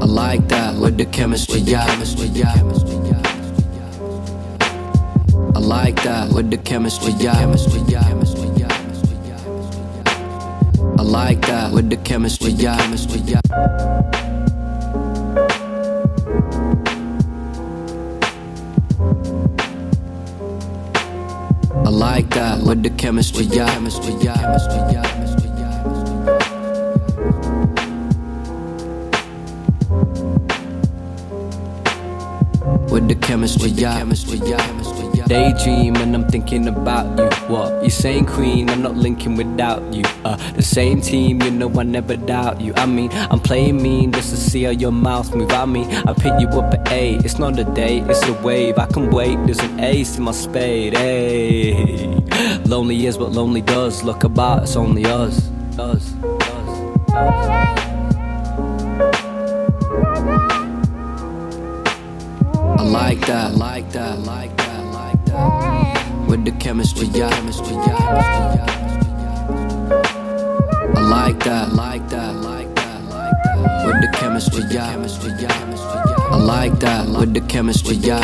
Speaker 9: I like that with the chemistry, yeah. I like that with the chemistry, yeah. I like that with the chemistry, yeah. I like that with the chemistry, yeah. With the chemistry, yeah. Daydream and I'm thinking about you. What? You saying queen, I'm not linking without you. The same team, you know I never doubt you. I mean, I'm playing mean just to see how your mouth move. I mean, I pick you up at 8. It's not a date, it's a wave. I can wait, there's an ace in my spade. Hey, lonely is what lonely does. Look about, it's only us. I like that, with the chemistry, yeah. I like that, with the chemistry, yeah. I like that with the chemistry, yeah.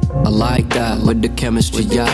Speaker 9: I like that with the chemistry, yeah.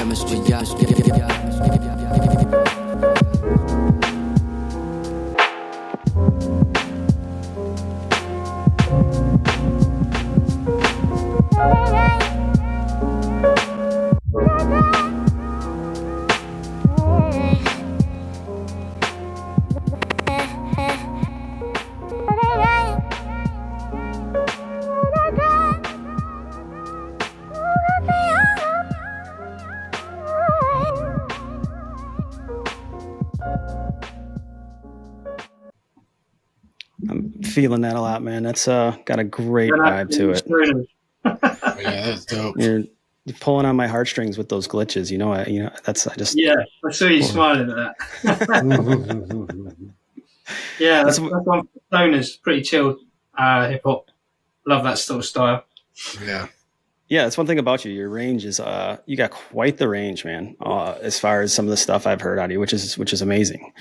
Speaker 1: I'm feeling that a lot, man. That's got a great vibe to it.
Speaker 4: Yeah, that's dope.
Speaker 1: You're pulling on my heartstrings with those glitches.
Speaker 8: Yeah, I saw you smiling at that. Yeah, that's one. Stoners, pretty chilled hip hop. Love that sort of style.
Speaker 4: Yeah.
Speaker 1: Yeah, that's one thing about you. Your range is you got quite the range, man. As far as some of the stuff I've heard out of you, which is amazing.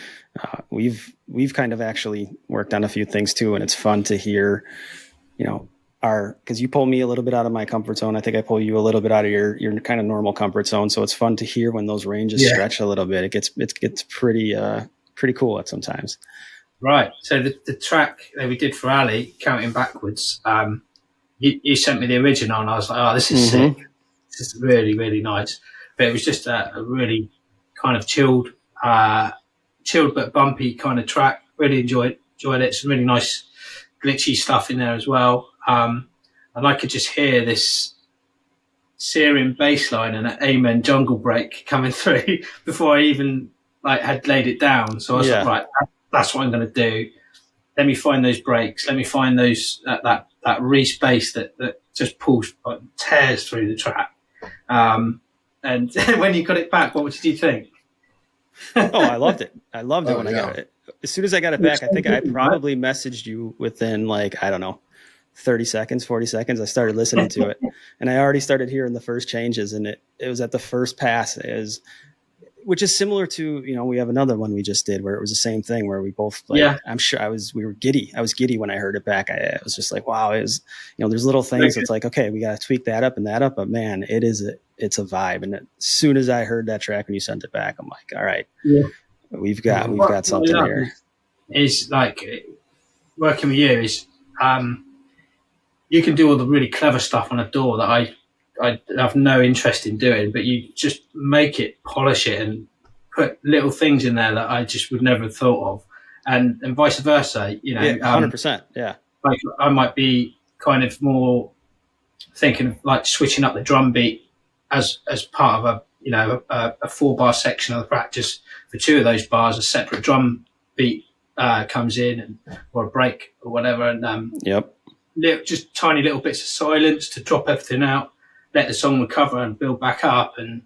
Speaker 1: We've kind of actually worked on a few things too, and it's fun to hear, because you pull me a little bit out of my comfort zone. I think I pull you a little bit out of your kind of normal comfort zone. So it's fun to hear when those ranges stretch a little bit. It gets pretty cool at sometimes.
Speaker 8: Right. So the track that we did for Ali, Counting Backwards, you sent me the original, and I was like, "Oh, this is sick. This is really, really nice." But it was just a really kind of chilled but bumpy kind of track. Really enjoyed it. Some really nice glitchy stuff in there as well. And I could just hear this Syrian bass line and an Amen jungle break coming through before I even had laid it down. So I was like, right, that's what I'm going to do. Let me find those breaks. Let me find those that Reese bass that just pulls, tears through the track. And when you got it back, what did you think?
Speaker 1: Oh, I loved it. I loved it when I got it. As soon as I got it back, I think I probably messaged you within 30 seconds, 40 seconds. I started listening to it, and I already started hearing the first changes, and it was at the first pass, which is similar to, we have another one we just did where it was the same thing where we both, I'm sure we were giddy. I was giddy when I heard it back. I was just like, wow, there's little things. It's like, okay, we got to tweak that up, but man, it's a vibe. And as soon as I heard that track and you sent it back, I'm like, all right, we've got something here.
Speaker 8: Is working with you is, you can do all the really clever stuff on a door that I have no interest in doing, but you just make it, polish it, and put little things in there that I just would never have thought of, and vice versa.
Speaker 1: 100%. Yeah.
Speaker 8: I might be kind of more thinking of switching up the drum beat as part of a 4-bar section of the practice. For 2 of those bars, a separate drum beat comes in, or a break or whatever, and just tiny little bits of silence to drop everything out, let the song recover and build back up. And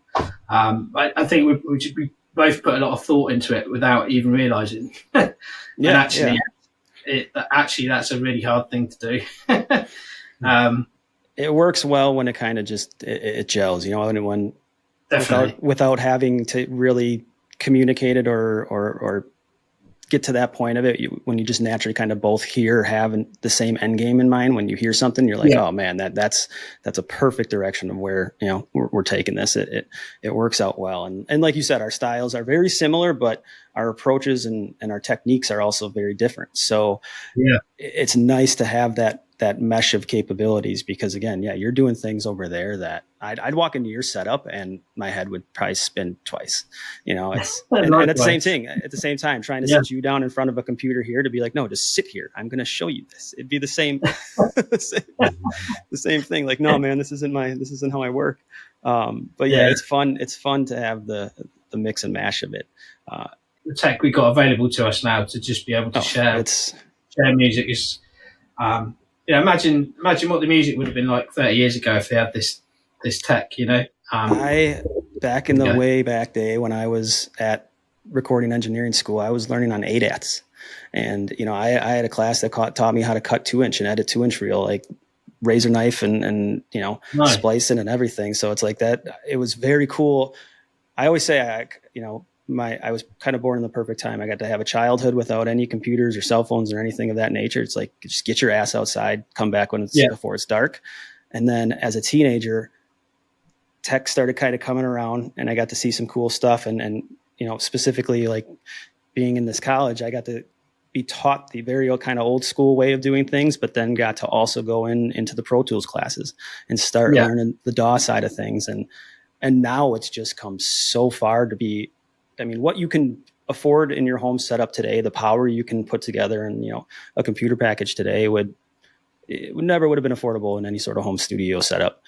Speaker 8: I think we both put a lot of thought into it without even realizing. Actually, that's a really hard thing to do.
Speaker 1: It works well when it kind of just it gels, when
Speaker 8: Definitely.
Speaker 1: without having to really communicate it or get to that point of it. When you just naturally kind of both have the same end game in mind. When you hear something, you're like, oh man, that's a perfect direction of where we're taking this. It works out well, and like you said, our styles are very similar, but our approaches and our techniques are also very different. So it's nice to have that mesh of capabilities, because again, you're doing things over there that I'd walk into your setup and my head would probably spin twice. It's and at the same time, trying to sit you down in front of a computer here to be like, no, just sit here. I'm going to show you this. It'd be the same, the same thing. Like, no, man, this isn't how I work. But it's fun. It's fun to have the mix and mash of it.
Speaker 8: The tech we got available to us now to just be able to share music is, imagine what the music would have been like 30 years ago if they had this tech,
Speaker 1: back in the way back day when I was at recording engineering school, I was learning on ADATs, and I had a class that taught me how to cut 2-inch and edit 2-inch reel, like razor knife and
Speaker 8: Nice.
Speaker 1: splicing and everything. So it's like that. It was very cool. I always say I was kind of born in the perfect time. I got to have a childhood without any computers or cell phones or anything of that nature. It's like, just get your ass outside, come back before it's dark. And then as a teenager, tech started kind of coming around, and I got to see some cool stuff. And specifically, like being in this college, I got to be taught the very kind of old school way of doing things, but then got to also go into the Pro Tools classes and start learning the DAW side of things. And now it's just come so far to be, what you can afford in your home setup today, the power you can put together and, a computer package today would never have been affordable in any sort of home studio setup,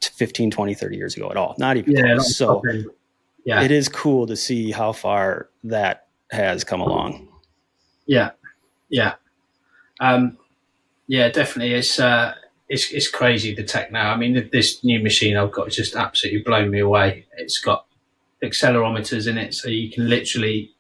Speaker 1: 15, 20, 30 years ago at all. Not even close. So it is cool to see how far that has come along.
Speaker 8: Yeah. Definitely. It's crazy, the tech now. This new machine I've got has just absolutely blown me away. It's got accelerometers in it, so you can literally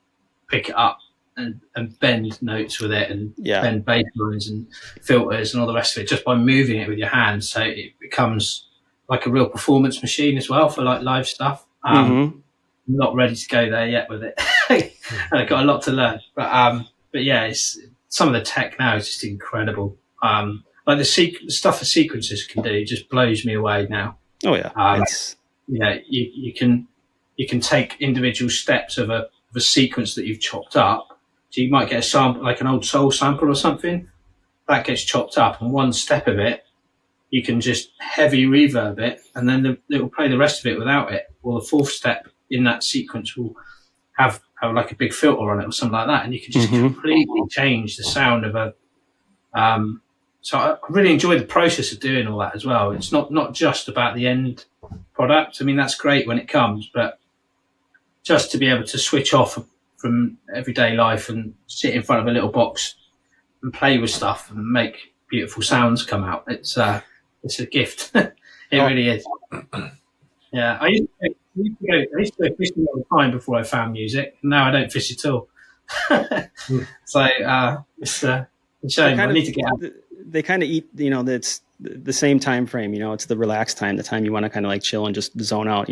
Speaker 8: pick it up and bend notes with it, and bend bass lines and filters and all the rest of it just by moving it with your hands. So it becomes like a real performance machine as well for like live stuff. I'm not ready to go there yet with it. I've got a lot to learn, but it's some of the tech now is just incredible. Like the stuff the sequencers can do just blows me away now.
Speaker 1: Oh yeah.
Speaker 8: You can take individual steps of a sequence that you've chopped up. So you might get a sample, like an old soul sample or something, that gets chopped up, and one step of it, you can just heavy reverb it, and then it will play the rest of it without it. Or the fourth step in that sequence will have like a big filter on it or something like that, and you can just completely change the sound of a. So I really enjoy the process of doing all that as well. It's not just about the end product. That's great when it comes, but just to be able to switch off from everyday life and sit in front of a little box and play with stuff and make beautiful sounds come out, it's a gift. It really is. Yeah, I used to go fishing all the time before I found music. Now I don't fish at all. So it's a shame. I need to get out.
Speaker 1: They kind of eat, it's the same time frame. It's the relaxed time, the time you want to kind of like chill and just zone out.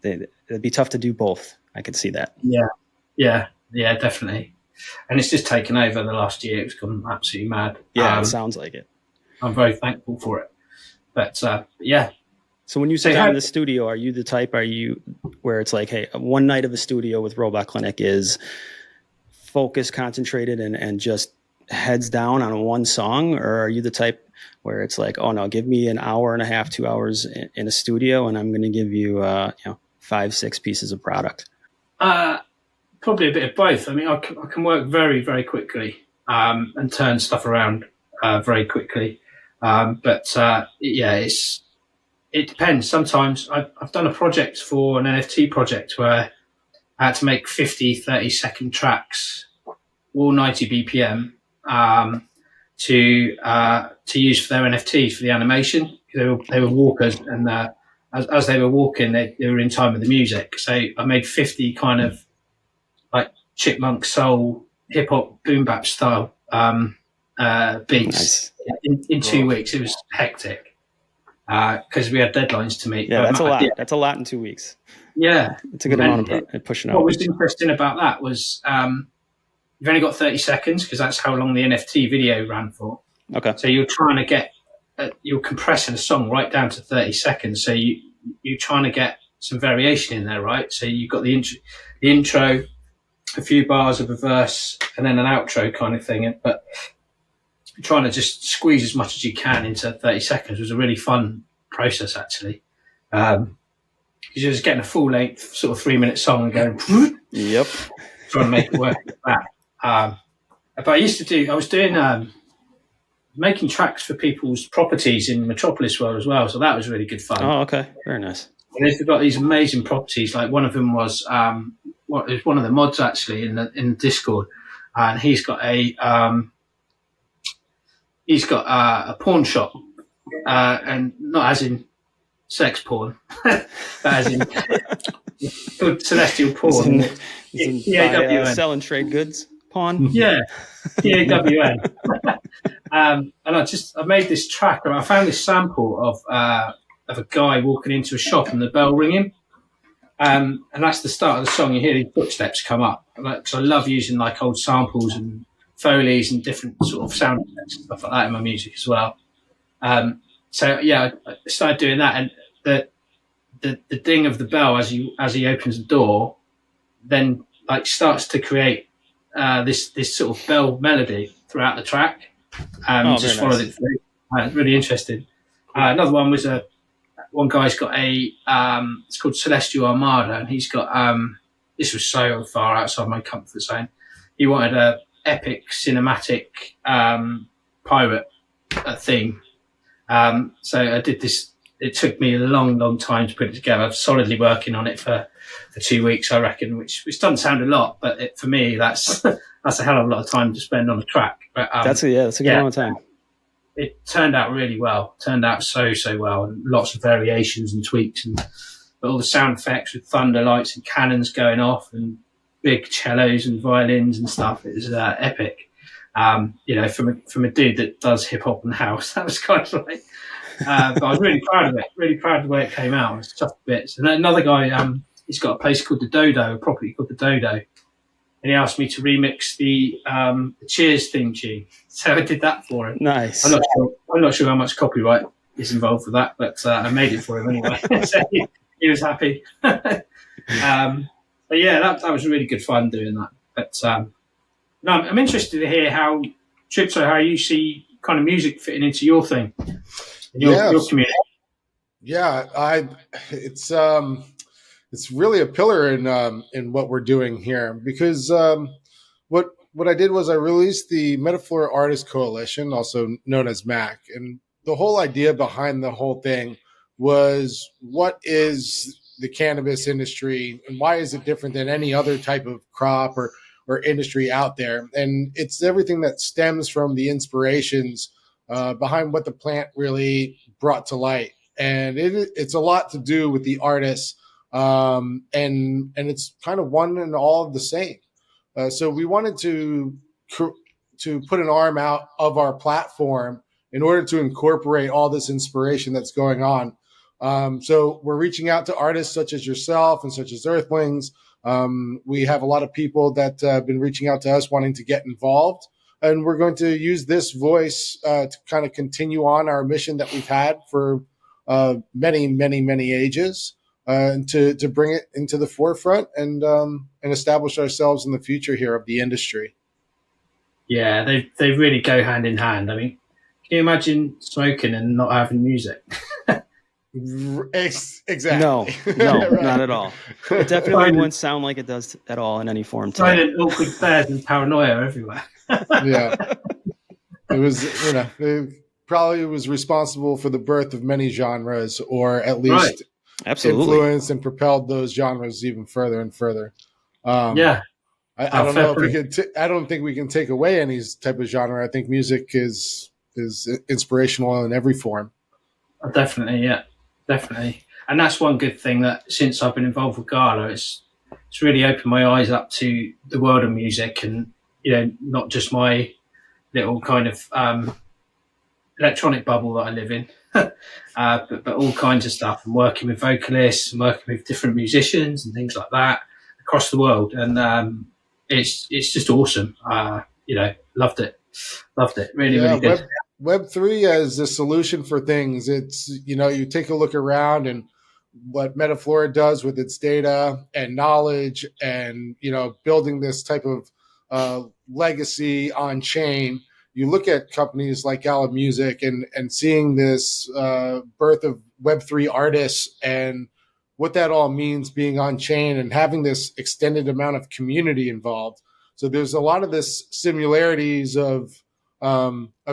Speaker 1: It'd be tough to do both. I could see that.
Speaker 8: Yeah, definitely. And it's just taken over the last year. It's gone absolutely mad.
Speaker 1: Yeah, it sounds like it.
Speaker 8: I'm very thankful for it. But
Speaker 1: So when you sit down in the studio, are you the type, where it's like, hey, one night of a studio with Robot Clinic is focused, concentrated, and just heads down on one song? Or are you the type where it's like, oh no, give me an hour and a half, 2 hours in a studio, and I'm going to give you, 5-6 pieces of product?
Speaker 8: Probably a bit of both. I can work very, very quickly and turn stuff around very quickly. But it's it depends. Sometimes I've done a project for an NFT project where I had to make 50 30-second tracks, all 90 BPM, to use for their NFTs for the animation. They were walkers, and as they were walking, they were in time with the music. So I made 50 kind of like chipmunk soul, hip hop, boom bap style beats in 2 weeks. It was hectic because we had deadlines to meet.
Speaker 1: Yeah, that's a lot. That's a lot in 2 weeks.
Speaker 8: Yeah,
Speaker 1: it's a good amount of pushing out.
Speaker 8: What was interesting about that was you've only got 30 seconds because that's how long the NFT video ran for.
Speaker 1: Okay.
Speaker 8: So you're trying to get, you're compressing a song right down to 30 seconds. So you're trying to get some variation in there, right? So you've got the intro, a few bars of a verse, and then an outro kind of thing. But trying to just squeeze as much as you can into 30 seconds was a really fun process, actually. Because you're just getting a full length, sort of 3-minute song and going,
Speaker 1: yep,
Speaker 8: trying to make it work like that. But I was doing making tracks for people's properties in Metropolis World as well. So that was really good fun.
Speaker 1: Oh, okay. Very nice.
Speaker 8: And they've got these amazing properties. Like one of them was, it was one of the mods actually in the Discord. And he's got a pawn shop, and not as in sex porn, but as in called Celestial Porn.
Speaker 1: Selling trade goods pawn.
Speaker 8: Yeah, PAWN. And I made this track, and I found this sample of a guy walking into a shop and the bell ringing. And that's the start of the song. You hear these footsteps come up. Because I love using like old samples and Foleys and different sort of sound effects and stuff like that in my music as well. So yeah, I started doing that, and the ding of the bell as he opens the door, then like starts to create this sort of bell melody throughout the track. Just followed it through. Really interesting. Another one was one guy's got it's called Celestial Armada, and he's got this was so far outside my comfort zone. He wanted a epic cinematic pirate theme. So I did this. It took me a long time to put it together. I was solidly working on it for 2 weeks, I reckon, which doesn't sound a lot, but for me, that's a hell of a lot of time to spend on a track. But
Speaker 1: that's a good amount of time.
Speaker 8: It turned out really well. Turned out so well, and lots of variations and tweaks, but all the sound effects with thunder lights and cannons going off and big cellos and violins and stuff. It was epic. From a dude that does hip hop and house, that was kind of like. But I was really proud of it. Really proud of the way it came out. It was tough bits. And another guy, he's got a place called the Dodo, a property called the Dodo, and he asked me to remix the Cheers theme tune. So I did that for him.
Speaker 1: Nice.
Speaker 8: I'm not sure how much copyright is involved with that, but I made it for him anyway. So he was happy. But yeah, that was really good fun doing that. But no, I'm interested to hear how you see kind of music fitting into your thing, in your community.
Speaker 4: Yeah, it's really a pillar in what we're doing here, because what I did was I released the Metaflora Artist Coalition, also known as MAC, and the whole idea behind the whole thing was, what is the cannabis industry and why is it different than any other type of crop or industry out there? And it's everything that stems from the inspirations behind what the plant really brought to light. And it's a lot to do with the artists, and it's kind of one and all of the same. So we wanted to put an arm out of our platform in order to incorporate all this inspiration that's going on. So we're reaching out to artists such as yourself and such as Earthlings. We have a lot of people that have been reaching out to us wanting to get involved. And we're going to use this voice to kind of continue on our mission that we've had for many ages, and to bring it into the forefront and establish ourselves in the future here of the industry.
Speaker 8: Yeah, they really go hand in hand. I mean, can you imagine smoking and not having music?
Speaker 4: Exactly.
Speaker 1: No, right. Not at all. It definitely wouldn't sound like it does at all in any form.
Speaker 8: Silent, awkward bears and paranoia everywhere.
Speaker 4: Yeah. It was, probably was responsible for the birth of many genres, or at least
Speaker 1: Absolutely.
Speaker 4: influenced and propelled those genres even further and further.
Speaker 8: Yeah.
Speaker 4: I don't know if we could. I don't think we can take away any type of genre. I think music is inspirational in every form.
Speaker 8: Definitely, yeah, definitely. And that's one good thing that since I've been involved with Gala, it's really opened my eyes up to the world of music, and not just my little kind of electronic bubble that I live in, but all kinds of stuff, and working with vocalists and working with different musicians and things like that across the world. And it's just awesome. Loved it. Really, really good.
Speaker 4: Web3 as a solution for things. It's, you take a look around and what Metaflora does with its data and knowledge and, building this type of legacy on chain. You look at companies like Gala Music and seeing this birth of Web3 artists and what that all means being on chain and having this extended amount of community involved. So there's a lot of this similarities of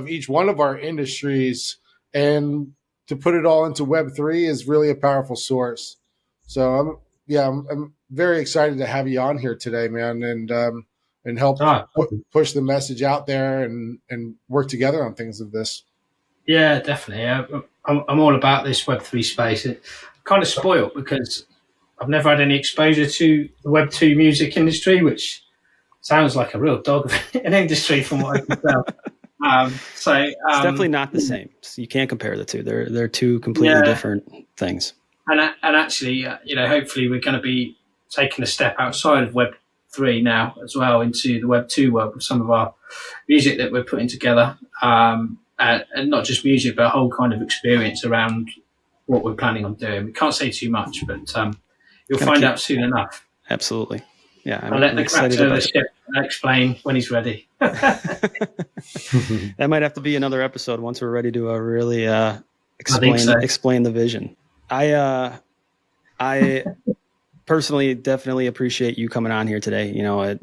Speaker 4: each one of our industries, and to put it all into Web3 is really a powerful source. So I'm very excited to have you on here today, man, and help push the message out there and work together on things of this.
Speaker 8: Yeah, definitely. I'm all about this Web3 space. It kind of spoiled because I've never had any exposure to the Web2 music industry, which sounds like a real dog of an industry from what I can tell. It's
Speaker 1: definitely not the same. You can't compare the two. They're two completely different things.
Speaker 8: And actually, hopefully we're going to be taking a step outside of Web3 now as well into the Web2 world with some of our music that we're putting together, and not just music, but a whole kind of experience around what we're planning on doing. We can't say too much, but you'll find out soon enough.
Speaker 1: Absolutely. Yeah,
Speaker 8: I'll let the captain of the ship explain when he's ready.
Speaker 1: That might have to be another episode once we're ready to really explain the vision. I personally definitely appreciate you coming on here today. When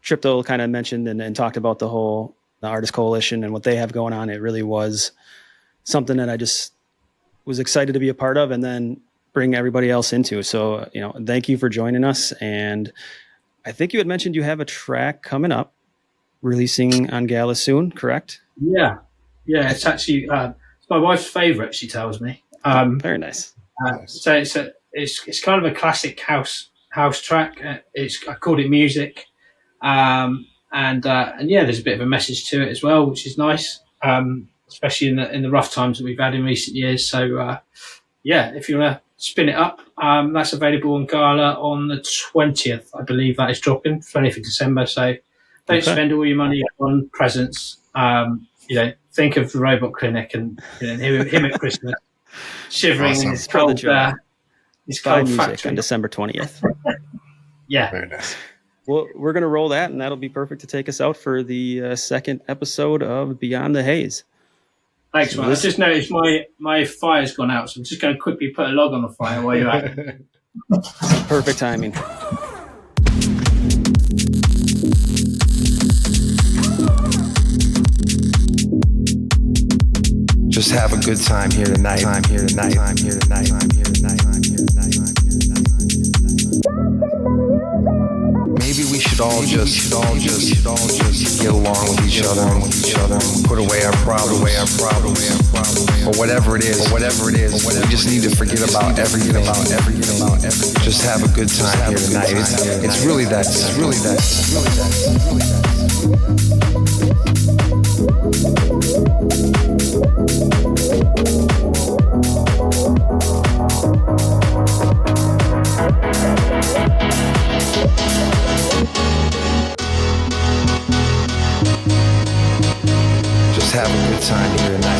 Speaker 1: Tripto kind of mentioned and talked about the Artist Coalition and what they have going on, it really was something that I just was excited to be a part of and then bring everybody else into. So, thank you for joining us. And I think you had mentioned you have a track coming up, releasing on Gala soon, correct?
Speaker 8: Yeah. It's actually it's my wife's favorite. She tells me.
Speaker 1: Very nice.
Speaker 8: So it's kind of a classic house track. I called it Music, and there's a bit of a message to it as well, which is nice, especially in the rough times that we've had in recent years. So if you want to spin it up, that's available on Gala on the 20th, I believe that is dropping, 20th of December. So don't spend all your money on presents. Think of the Robot Clinic and him at Christmas, shivering in his cold
Speaker 1: music
Speaker 8: factory
Speaker 1: on December 20th.
Speaker 8: Yeah.
Speaker 4: Very nice.
Speaker 1: Well, we're going to roll that, and that'll be perfect to take us out for the second episode of Beyond the Haze.
Speaker 8: Thanks, man. I just noticed my fire's gone out, so I'm just going to quickly put a log on the fire while you're at it.
Speaker 1: Perfect timing.
Speaker 10: Just have a good time here tonight. Maybe we should all just get along with each other, put away our problems, or whatever it is. We just need to forget about everything. Just have a good time here tonight. It's really that. Just have a good time here tonight.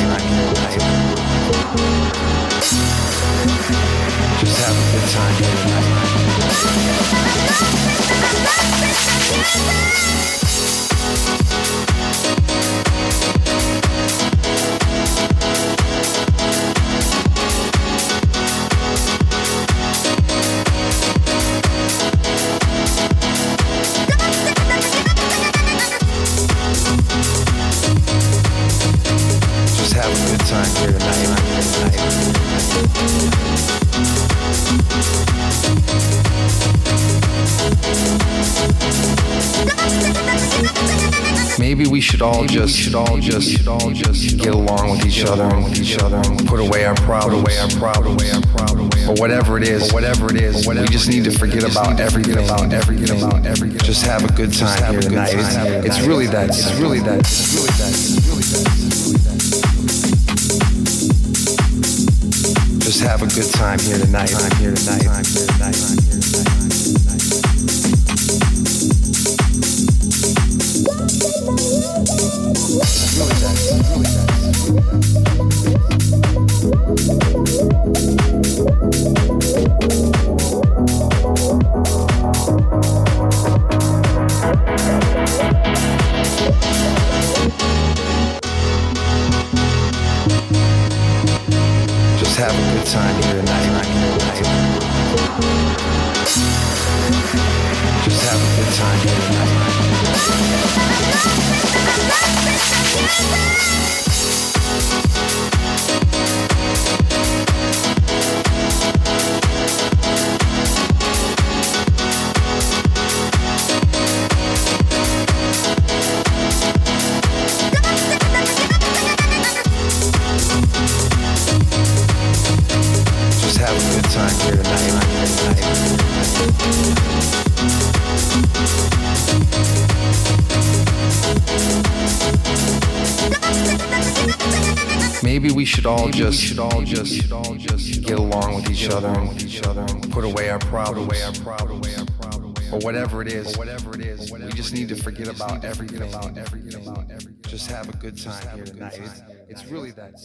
Speaker 10: Just have a good time here tonight. Maybe we should all just get along with each other and put away our problems, or whatever it is. We just need to forget about everything. Just have a good time here tonight. It's really that. Just have a good time here tonight. Just have a good time here tonight. Just have a good time here tonight. Just have a good time here tonight. Maybe we should all just get along with each other and put away our problems, or whatever it is. We just need to forget about everything. Just have a good time here tonight. It's really that.